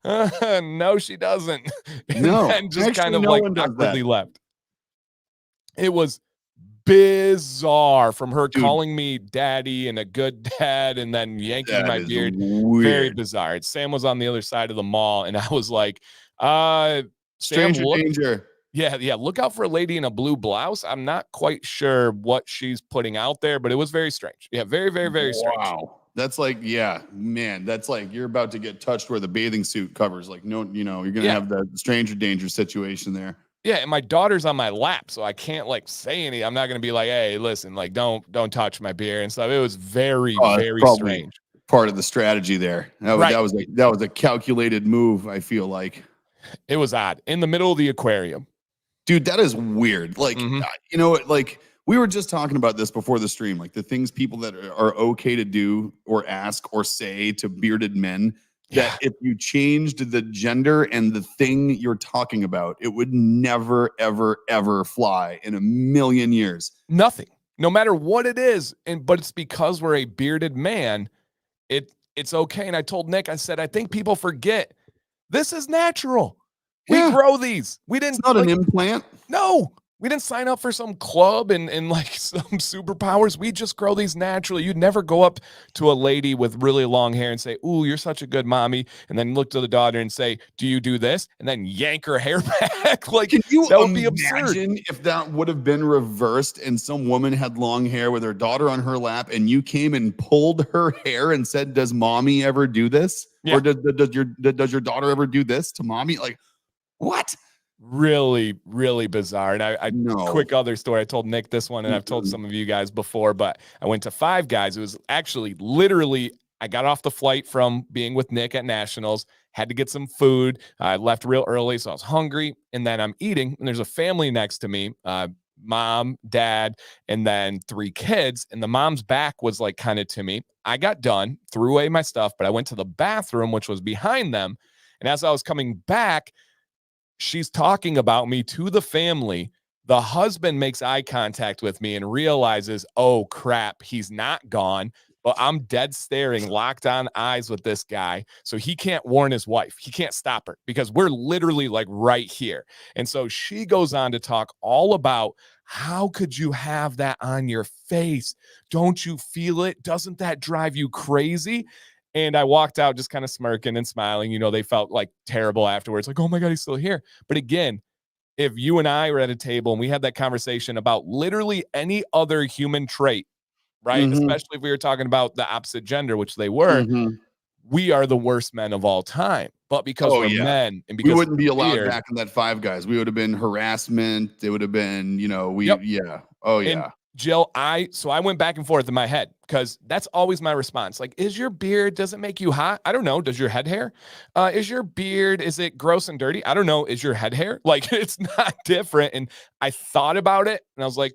No, she doesn't. And No, then just kind actually, of no like one does that, awkwardly left. It was bizarre from her dude. calling me daddy and a good dad and then yanking That my is beard. Very weird. bizarre. Sam was on the other side of the mall and I was like, Sam, Stranger look. danger. Yeah, look out for a lady in a blue blouse. I'm not quite sure what she's putting out there, but it was very strange. Yeah, very, very, very strange. Wow. That's like, yeah, man, that's like you're about to get touched where the bathing suit covers. Like, no, you're gonna Yeah. have the stranger danger situation there. Yeah, and my daughter's on my lap, so I can't like say any. I'm not gonna be like, "Hey, listen, like, don't touch my beer" and stuff. It was very, Oh, that's very probably strange. part of the strategy there. That was Right. that was a that was a calculated move, I feel like. It was odd. In the middle of the aquarium. Dude, that is weird. Like, Mhm. like we were just talking about this before the stream, like the things people that are okay to do or ask or say to bearded men, that Yeah. if you changed the gender and the thing you're talking about, it would never, ever, ever fly in a million years. Nothing. No matter what it is, but it's because we're a bearded man, it's okay. And I told Nick, I said, I think people forget this is natural. We Yeah, grow these. We it's didn't not an like implant. no, we didn't sign up for some club and like some superpowers. We just grow these naturally. You'd never go up to a lady with really long hair and say, "Ooh, you're such a good mommy," and then look to the daughter and say, "Do you do this?" and then yank her hair back. Like Can you that would be absurd. imagine if that would have been reversed and some woman had long hair with her daughter on her lap and you came and pulled her hair and said, "Does mommy ever do this?" Yeah. Or does your daughter ever do this to mommy? Like, what? Really, really bizarre. And I No. quick other story. I told Nick this one, and I've told Mm-mm. some of you guys before, but I went to Five Guys. It was actually literally, I got off the flight from being with Nick at Nationals, had to get some food. I left real early, so I was hungry. And then I'm eating, and there's a family next to me, mom, dad, and then three kids. And the mom's back was like kind of to me. I got done, threw away my stuff, but I went to the bathroom, which was behind them. And as I was coming back, she's talking about me to the family. The husband makes eye contact with me and realizes, oh crap, he's not gone. But I'm dead staring, locked on eyes with this guy. So he can't warn his wife. He can't stop her because we're literally like right here. And so she goes on to talk all about how could you have that on your face? Don't you feel it? Doesn't that drive you crazy? And I walked out just kind of smirking and smiling. They felt like terrible afterwards. Like, oh my God, he's still here. But again, if you and I were at a table and we had that conversation about literally any other human trait, right? Mm-hmm. Especially if we were talking about the opposite gender, which they were, Mm-hmm. we are the worst men of all time. But because Oh we're yeah. men and We because wouldn't be we're allowed weird, back in that Five Guys. We would have been harassment. It would have been, yep. yeah. Oh And yeah. Jill, I went back and forth in my head because that's always my response. Like, is your beard, does it make you hot? I don't know. Does your head hair? Is your beard, is it gross and dirty? I don't know. Is your head hair? Like, it's not different. And I thought about it and I was like,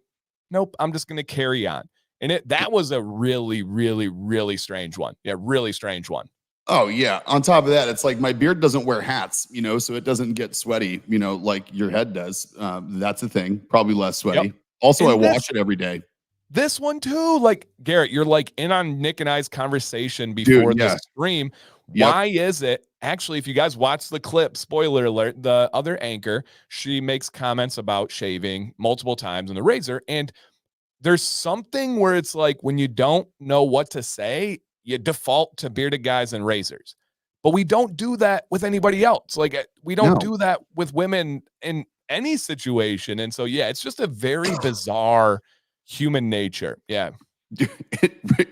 nope, I'm just going to carry on. And that was a really, really, really strange one. Yeah, really strange one. Oh yeah. On top of that, it's like my beard doesn't wear hats, so it doesn't get sweaty, like your head does. That's a thing. Probably less Yep. sweaty. Also, I And wash it every day. this one too, like Garrett, you're like in on Nick and I's conversation Dude, before the yeah. stream. Yep. Why is it actually, if you guys watch the clip, spoiler alert, the other anchor, she makes comments about shaving multiple times in the razor. And there's something where it's like when you don't know what to say, you default to bearded guys and razors. But we don't do that with anybody else. Like we don't No. do that with women in any situation. And so yeah, it's just a very bizarre human nature. Yeah.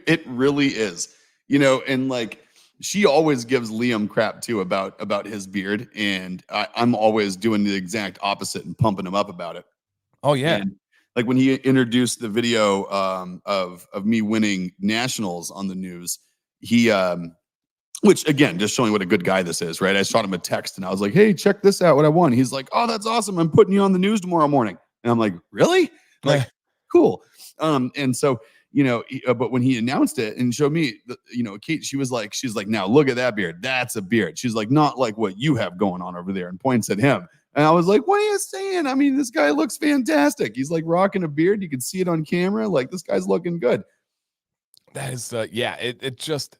It really is. And like she always gives Liam crap too about his beard. And I'm always doing the exact opposite and pumping him up about it. Oh yeah. And like when he introduced the video of me winning nationals on the news, he which again, just showing what a good guy this is, right? I shot him a text and I was like, "Hey, check this out! What I won." He's like, "Oh, that's awesome! I'm putting you on the news tomorrow morning." And I'm like, "Really?" Like, cool. And so but when he announced it and showed me, Kate, she's like, "Now look at that beard. That's a beard." She's like, "Not like what you have going on over there," and points at him. And I was like, "What are you saying? I mean, this guy looks fantastic. He's like rocking a beard. You can see it on camera. Like this guy's looking good." That is yeah, it just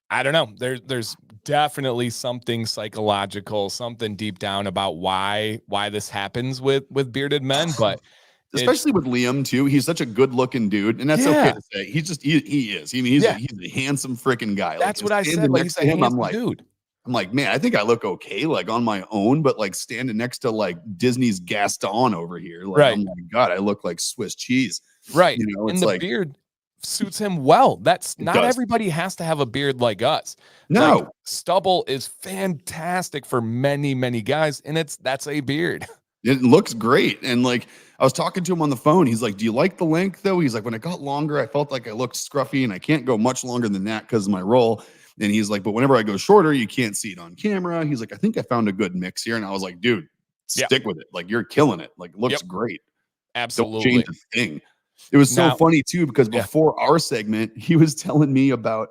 I don't know. There's definitely something psychological, something deep down about why this happens with bearded men, but it's Especially with Liam too. He's such a good looking dude, and that's okay yeah, to say. He is. I mean, he's yeah. a handsome freaking guy. Like That's what I said. standing Like next he's to a him, handsome dude. I'm like, man, I think I look okay, like on my own, but like standing next to like Disney's Gaston over here, like Right. I'm like, God, I look like Swiss cheese. Right. You know, And it's the like beard suits him well. That's it not does. everybody has to have a beard like us. Like No, stubble is fantastic for many, many guys, and that's a beard. it looks great. And like I was talking to him on the phone. He's like, do you like the length though? He's like, when it got longer, I felt like I looked scruffy and I can't go much longer than that because of my role. And he's like, but whenever I go shorter, you can't see it on camera. He's like, I think I found a good mix here. And I was like, dude, Yeah. stick with it. Like you're killing it. Like it looks great. Don't Absolutely. change a thing. It was so Now, funny too, because before our segment, he was telling me about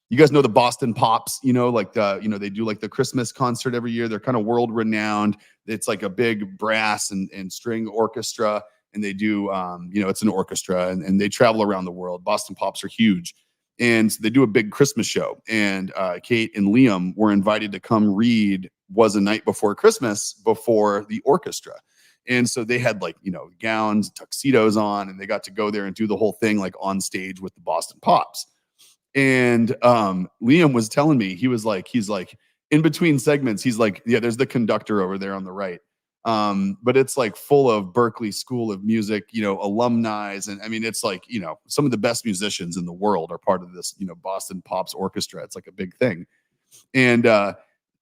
you guys know the Boston Pops, like they do like the Christmas concert every year. They're kind of world renowned. It's like a big brass and string orchestra, and they do it's an orchestra and they travel around the world. Boston Pops are huge. And so they do a big Christmas show. And Kate and Liam were invited to come read Was a Night Before Christmas before the orchestra. And so they had like, gowns, tuxedos on, and they got to go there and do the whole thing like on stage with the Boston Pops. And Liam was telling me, he's like, in between segments, he's like, yeah, there's the conductor over there on the right. But it's like full of Berklee School of Music, alumni. And I mean, it's like, some of the best musicians in the world are part of this, Boston Pops Orchestra. It's like a big thing. And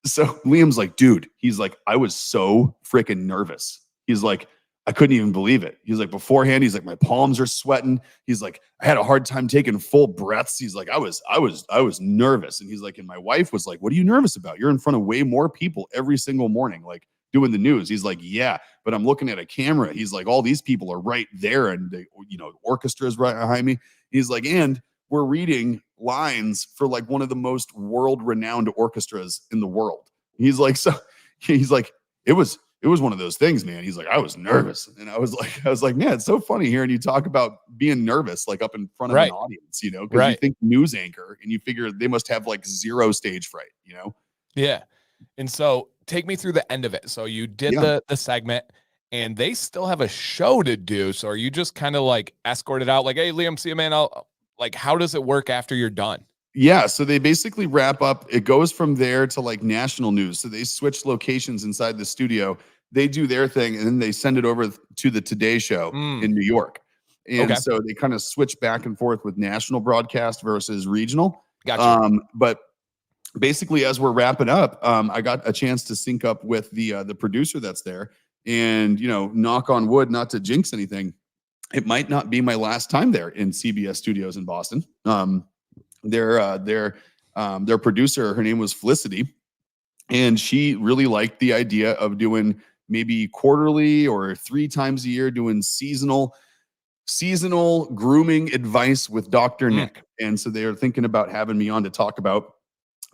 so Liam's like, dude, he's like, I was so freaking nervous. He's like, I couldn't even believe it. He's like, beforehand, he's like, my palms are sweating. He's like, I had a hard time taking full breaths. He's like, I was nervous. And he's like, and my wife was like, what are you nervous about? You're in front of way more people every single morning, like doing the news. He's like, yeah, but I'm looking at a camera. He's like, all these people are right there. And the orchestra is right behind me. He's like, and we're reading lines for like one of the most world renowned orchestras in the world. He's like, so he's like, it was one of those things, man. He's like, I was nervous. And I was like, man, it's so funny hearing you talk about being nervous, like up in front of an audience, because you think news anchor and you figure they must have like zero stage fright, Yeah. And so take me through the end of it. So you did the segment and they still have a show to do. So are you just kind of like escorted out like, hey, Liam, see you, man. Like, how does it work after you're done? Yeah, so they basically wrap up. It goes from there to like national news. So they switch locations inside the studio. They do their thing, and then they send it over to the Today Show in New York. And so they kind of switch back and forth with national broadcast versus regional. Gotcha. But basically, as we're wrapping up, I got a chance to sync up with the producer that's there. And knock on wood, not to jinx anything, it might not be my last time there in CBS Studios in Boston. Their producer, her name was Felicity, and she really liked the idea of doing maybe quarterly or 3 times a year doing seasonal grooming advice with Dr. Nick. And so they are thinking about having me on to talk about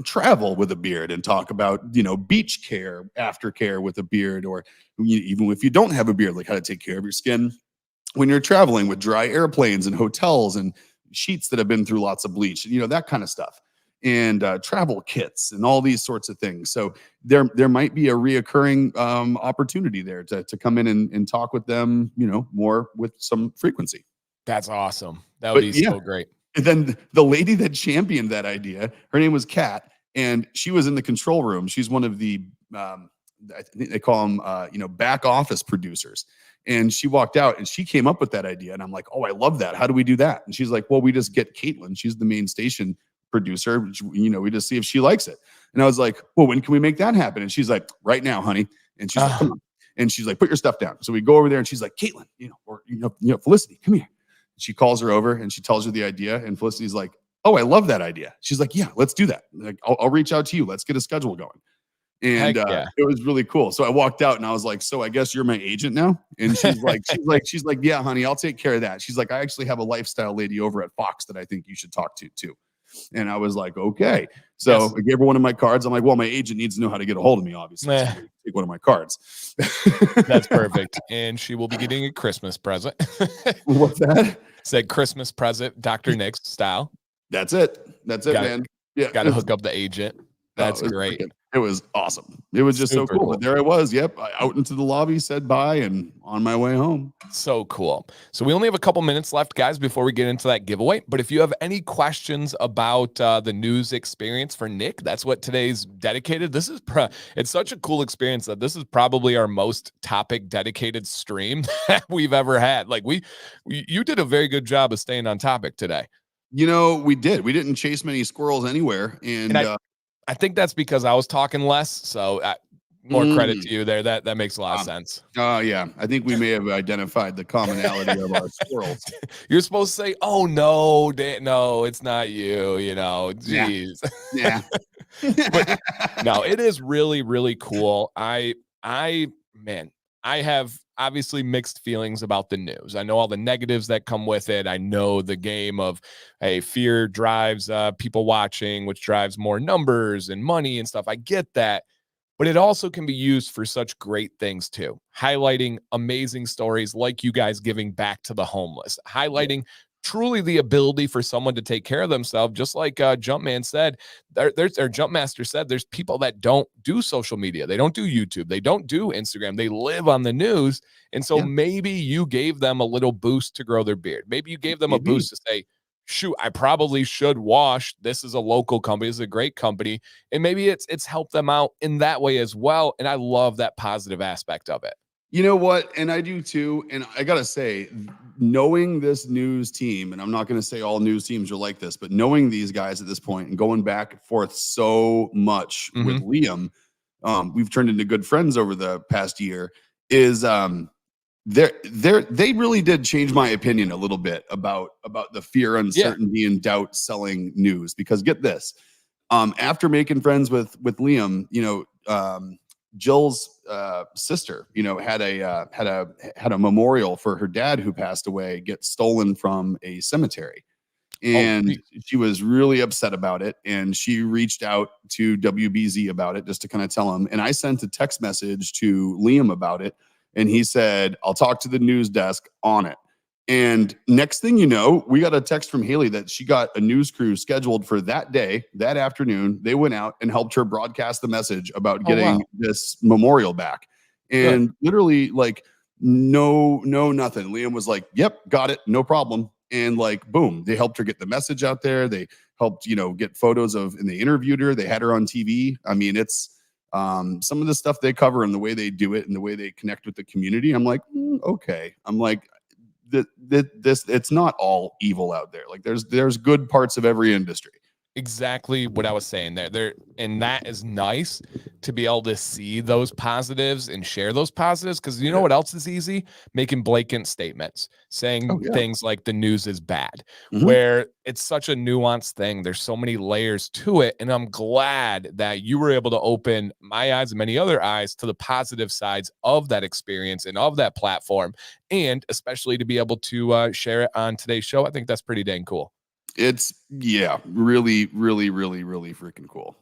travel with a beard and talk about, beach care, aftercare with a beard, or even if you don't have a beard, like how to take care of your skin when you're traveling with dry airplanes and hotels and sheets that have been through lots of bleach, that kind of stuff, and travel kits and all these sorts of things. So there might be a reoccurring opportunity there to come in and talk with them, more with some frequency. That's awesome. That would be so great. And then the lady that championed that idea, her name was Kat, and she was in the control room. She's one of the I think they call them, back office producers. And she walked out and she came up with that idea. And I'm like, oh, I love that. How do we do that? And she's like, well, we just get Caitlin. She's the main station producer. We just see if she likes it. And I was like, well, when can we make that happen? And she's like, right now, honey. And she's like, come on. And she's like, put your stuff down. So we go over there and she's like, Caitlin, Felicity, come here. She calls her over and she tells her the idea. And Felicity's like, oh, I love that idea. She's like, yeah, let's do that. Like, I'll reach out to you. Let's get a schedule going. And it was really cool. So I walked out and I was like, so I guess you're my agent now? And she's like, yeah, honey, I'll take care of that. She's like, I actually have a lifestyle lady over at Fox that I think you should talk to too. And I was like, okay. So I gave her one of my cards. I'm like, well, my agent needs to know how to get a hold of me, obviously. So take one of my cards. That's perfect. And she will be getting a Christmas present. What's that? Said Christmas present, Dr. Nick's style. That's it, man. Yeah, Got to hook up the agent. That's great. it was awesome. It was just so Super cool. cool. But there I was. Yep, out into the lobby, said bye, and on my way home. So cool. So we only have a couple minutes left, guys, before we get into that giveaway. But if you have any questions about the news experience for Nick, that's what today's dedicated. This is it's such a cool experience that this is probably our most topic dedicated stream that we've ever had. Like you did a very good job of staying on topic today. You know, we did. We didn't chase many squirrels anywhere, and I think that's because I was talking less. So more credit to you there. That makes a lot of sense. Yeah. I think we may have identified the commonality of our squirrels. You're supposed to say, "Oh no, no, it's not you." You know, jeez. Yeah. But no, it is really, really cool. Man, I have obviously mixed feelings about the news. I know all the negatives that come with it. I know the game of, hey, fear drives people watching, which drives more numbers and money and stuff. I get that. But it also can be used for such great things too, highlighting amazing stories like you guys giving back to the homeless, highlighting truly the ability for someone to take care of themselves. Just like Jumpman said, Jumpmaster said, there's people that don't do social media. They don't do YouTube. They don't do Instagram. They live on the news. And so maybe you gave them a little boost to grow their beard. Maybe you gave them a boost to say, shoot, I probably should wash. This is a local company. This is a great company. And maybe it's helped them out in that way as well. And I love that positive aspect of it. You know what? And I do too. And I got to say, knowing this news team, and I'm not going to say all news teams are like this, but knowing these guys at this point and going back and forth so much with Liam, we've turned into good friends over the past year, is they really did change my opinion a little bit about the fear, uncertainty, and doubt selling news. Because get this, after making friends with Liam, you know, Jill's sister, you know, had a memorial for her dad who passed away get stolen from a cemetery, and she was really upset about it. And she reached out to WBZ about it just to kind of tell him. And I sent a text message to Liam about it, and he said, "I'll talk to the news desk on it." And next thing you know, we got a text from Haley that she got a news crew scheduled for that day, that afternoon. They went out and helped her broadcast the message about getting this memorial back. And literally, like, no, nothing. Liam was like, "Yep, got it, no problem." And like, boom, they helped her get the message out there. They helped, you know, get photos of, and they interviewed her. They had her on TV. I mean, it's some of the stuff they cover and the way they do it and the way they connect with the community. I'm like, okay. I'm like, this it's not all evil out there. Like there's good parts of every industry. Exactly what I was saying there. And that is nice to be able to see those positives and share those positives. Cause you know what else is easy? Making blatant statements, saying things like the news is bad, where it's such a nuanced thing. There's so many layers to it. And I'm glad that you were able to open my eyes and many other eyes to the positive sides of that experience and of that platform. And especially to be able to share it on today's show. I think that's pretty dang cool. It's really, really, really, really freaking cool.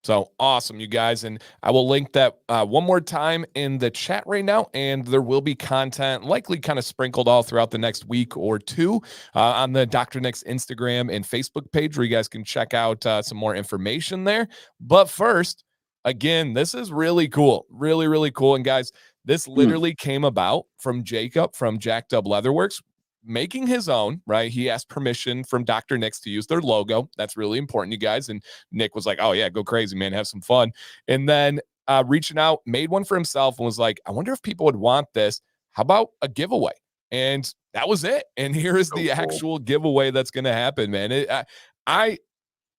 So awesome, you guys. And I will link that one more time in the chat right now. And there will be content likely kind of sprinkled all throughout the next week or two on the Dr. Nick's Instagram and Facebook page, where you guys can check out some more information there. But first, again, this is really cool. Really, really cool. And guys, this literally came about from Jacob from Jacked Up Leatherworks, making his own, right? He asked permission from Dr. Nick's to use their logo. That's really important, you guys. And Nick was like, "Oh yeah, go crazy, man. Have some fun." And then reaching out, made one for himself and was like, "I wonder if people would want this. How about a giveaway?" And that was it. And here is the actual giveaway that's going to happen, man.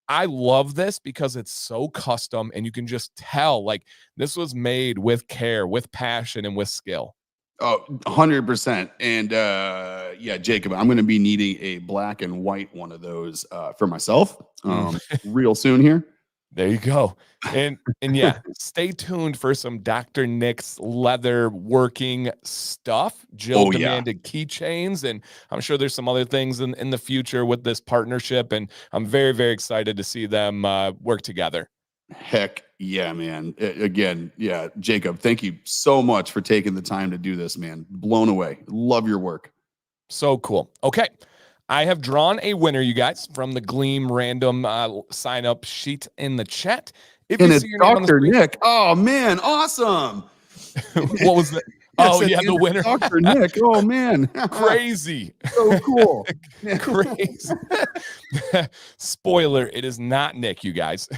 I love this because it's so custom and you can just tell like this was made with care, with passion, and with skill. Oh, 100%. And Jacob, I'm going to be needing a black and white one of those for myself real soon here. There you go. And yeah, stay tuned for some Dr. Nick's leather working stuff. Jill demanded keychains, and I'm sure there's some other things in the future with this partnership. And I'm very, very excited to see them work together. Heck yeah, man. Again, Jacob, thank you so much for taking the time to do this, man. Blown away. Love your work. So cool. Okay. I have drawn a winner, you guys, from the Gleam random sign up sheet in the chat. If And you it's see your name on the Dr. screen, Nick. Oh man, awesome. what was that? Yes, Oh, at yeah, the the end, winner. Dr. Nick. Oh man. Crazy. So cool. Crazy. Spoiler, it is not Nick, you guys.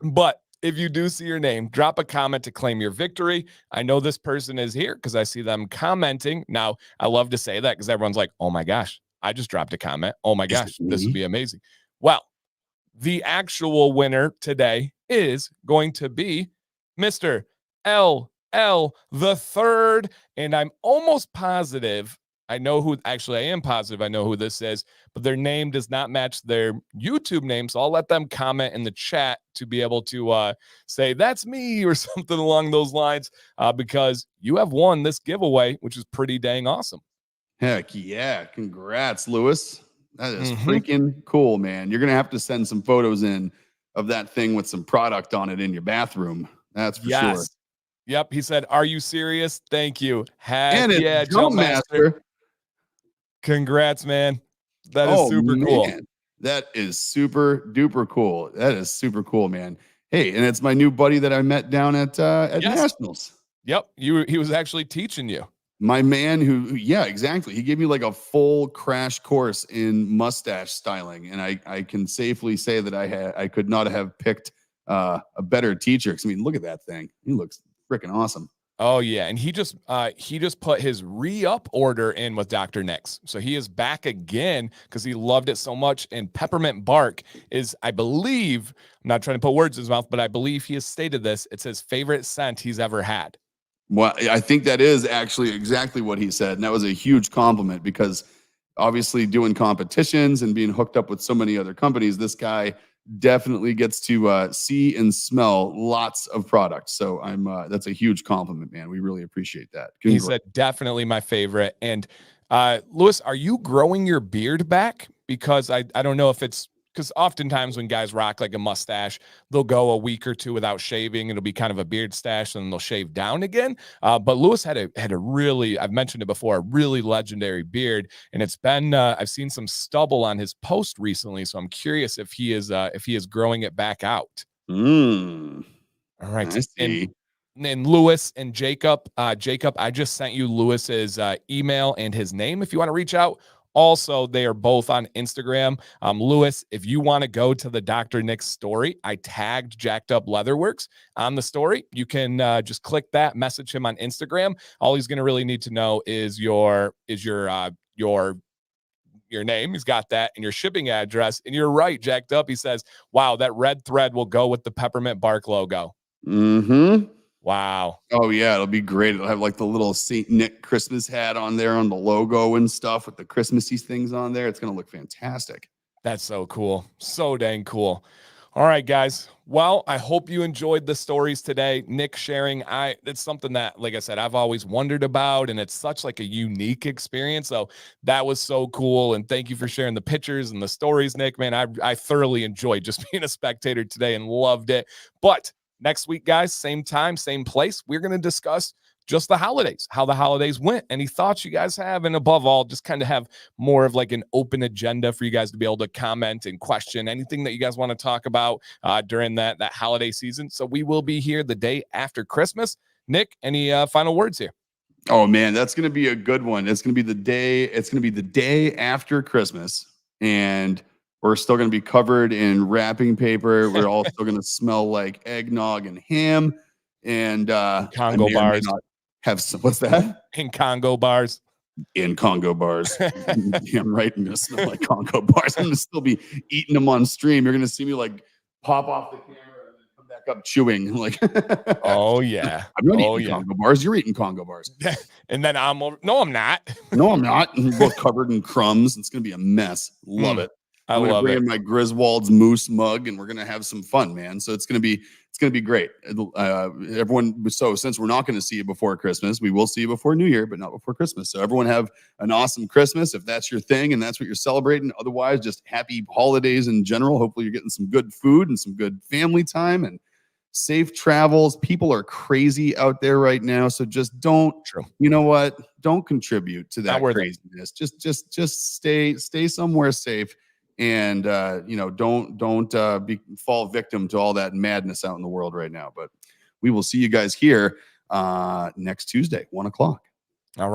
But if you do see your name, drop a comment to claim your victory. I know this person is here because I see them commenting. Now, I love to say that because everyone's like, oh my gosh, I just dropped a comment. Oh my Is it gosh, this would me? be amazing. Well, the actual winner today is going to be Mr. LL the third. And I'm almost positive. I know who, actually, I am positive I know who this is, but their name does not match their YouTube name. So I'll let them comment in the chat to be able to say, that's me or something along those lines, because you have won this giveaway, which is pretty dang awesome. Heck yeah. Congrats, Lewis. That is Mm-hmm. freaking cool, man. You're going to have to send some photos in of that thing with some product on it in your bathroom. That's for sure. Yep. He said, are you serious? Thank you. Heck And it's yeah, Jump Jump Master. Master. Congrats, man. That is Oh super cool. man. That is super duper cool. That is super cool, man. Hey, and it's my new buddy that I met down at Yes. Nationals. Yep. He was actually teaching you. My man yeah, exactly. He gave me like a full crash course in mustache styling. And I can safely say that I could not have picked a better teacher. 'Cause I mean, look at that thing. He looks freaking awesome. Oh yeah, and he just put his re-up order in with Dr. Nix. So he is back again because he loved it so much. And peppermint bark is, I believe, I'm not trying to put words in his mouth, but I believe he has stated this. It's his favorite scent he's ever had. Well, I think that is actually exactly what he said. And that was a huge compliment because obviously doing competitions and being hooked up with so many other companies, this guy definitely gets to see and smell lots of products. So that's a huge compliment, man. We really appreciate that. He said, definitely my favorite. And Lewis, are you growing your beard back? Because I don't know if it's, because oftentimes when guys rock like a mustache, they'll go a week or two without shaving. It'll be kind of a beard stash, and they'll shave down again. But Lewis had a really, I've mentioned it before, a really legendary beard, and it's been I've seen some stubble on his post recently, so I'm curious if he is growing it back out. All Right, I see. and Lewis and Jacob, I just sent you Lewis's email and his name if you want to reach out. Also, they are both on Instagram. Lewis, if you want to go to the Dr. Nick's story, I tagged Jacked Up Leatherworks on the story. You can just click that, message him on Instagram. All he's going to really need to know is your name. He's got that, and your shipping address. And you're right, Jacked Up. He says, wow, that red thread will go with the peppermint bark logo. Mm-hmm. Wow. Oh yeah, it'll be great. It'll have like the little Saint Nick Christmas hat on there on the logo and stuff with the Christmassy things on there. It's gonna look fantastic. That's so cool. So dang cool. All right, guys. Well, I hope you enjoyed the stories today. Nick sharing, it's something that, like I said, I've always wondered about, and it's such like a unique experience. So that was so cool. And thank you for sharing the pictures and the stories, Nick. Man, I thoroughly enjoyed just being a spectator today and loved it. But next week, guys, same time, same place, we're going to discuss just the holidays, how the holidays went, any thoughts you guys have, and above all, just kind of have more of like an open agenda for you guys to be able to comment and question anything that you guys want to talk about during that holiday season. So we will be here the day after Christmas. Nick, any final words here? Oh man, that's gonna be a good one. It's gonna be the day. It's gonna be the day after Christmas, and we're still gonna be covered in wrapping paper. We're all still gonna smell like eggnog and ham, and Congo I may or may bars. not have some. What's that? In Congo bars. In Congo bars. Damn right, I'm gonna smell like Congo bars. I'm gonna still be eating them on stream. You're gonna see me like pop off the camera and then come back up chewing. Like, oh yeah, I'm not eating Congo bars. You're eating Congo bars. And then no, I'm not. No, I'm not. We're both covered in crumbs. It's gonna be a mess. Love it. I'm gonna bring in my Griswold's Moose mug, and we're gonna have some fun, man. So it's gonna be great. Everyone. So since we're not gonna see you before Christmas, we will see you before New Year, but not before Christmas. So everyone have an awesome Christmas if that's your thing and that's what you're celebrating. Otherwise, just happy holidays in general. Hopefully, you're getting some good food and some good family time and safe travels. People are crazy out there right now. So just don't, True. you know what? Don't contribute to Not that worth it. craziness. Just stay somewhere safe. And don't fall victim to all that madness out in the world right now. But we will see you guys here next Tuesday, 1 o'clock.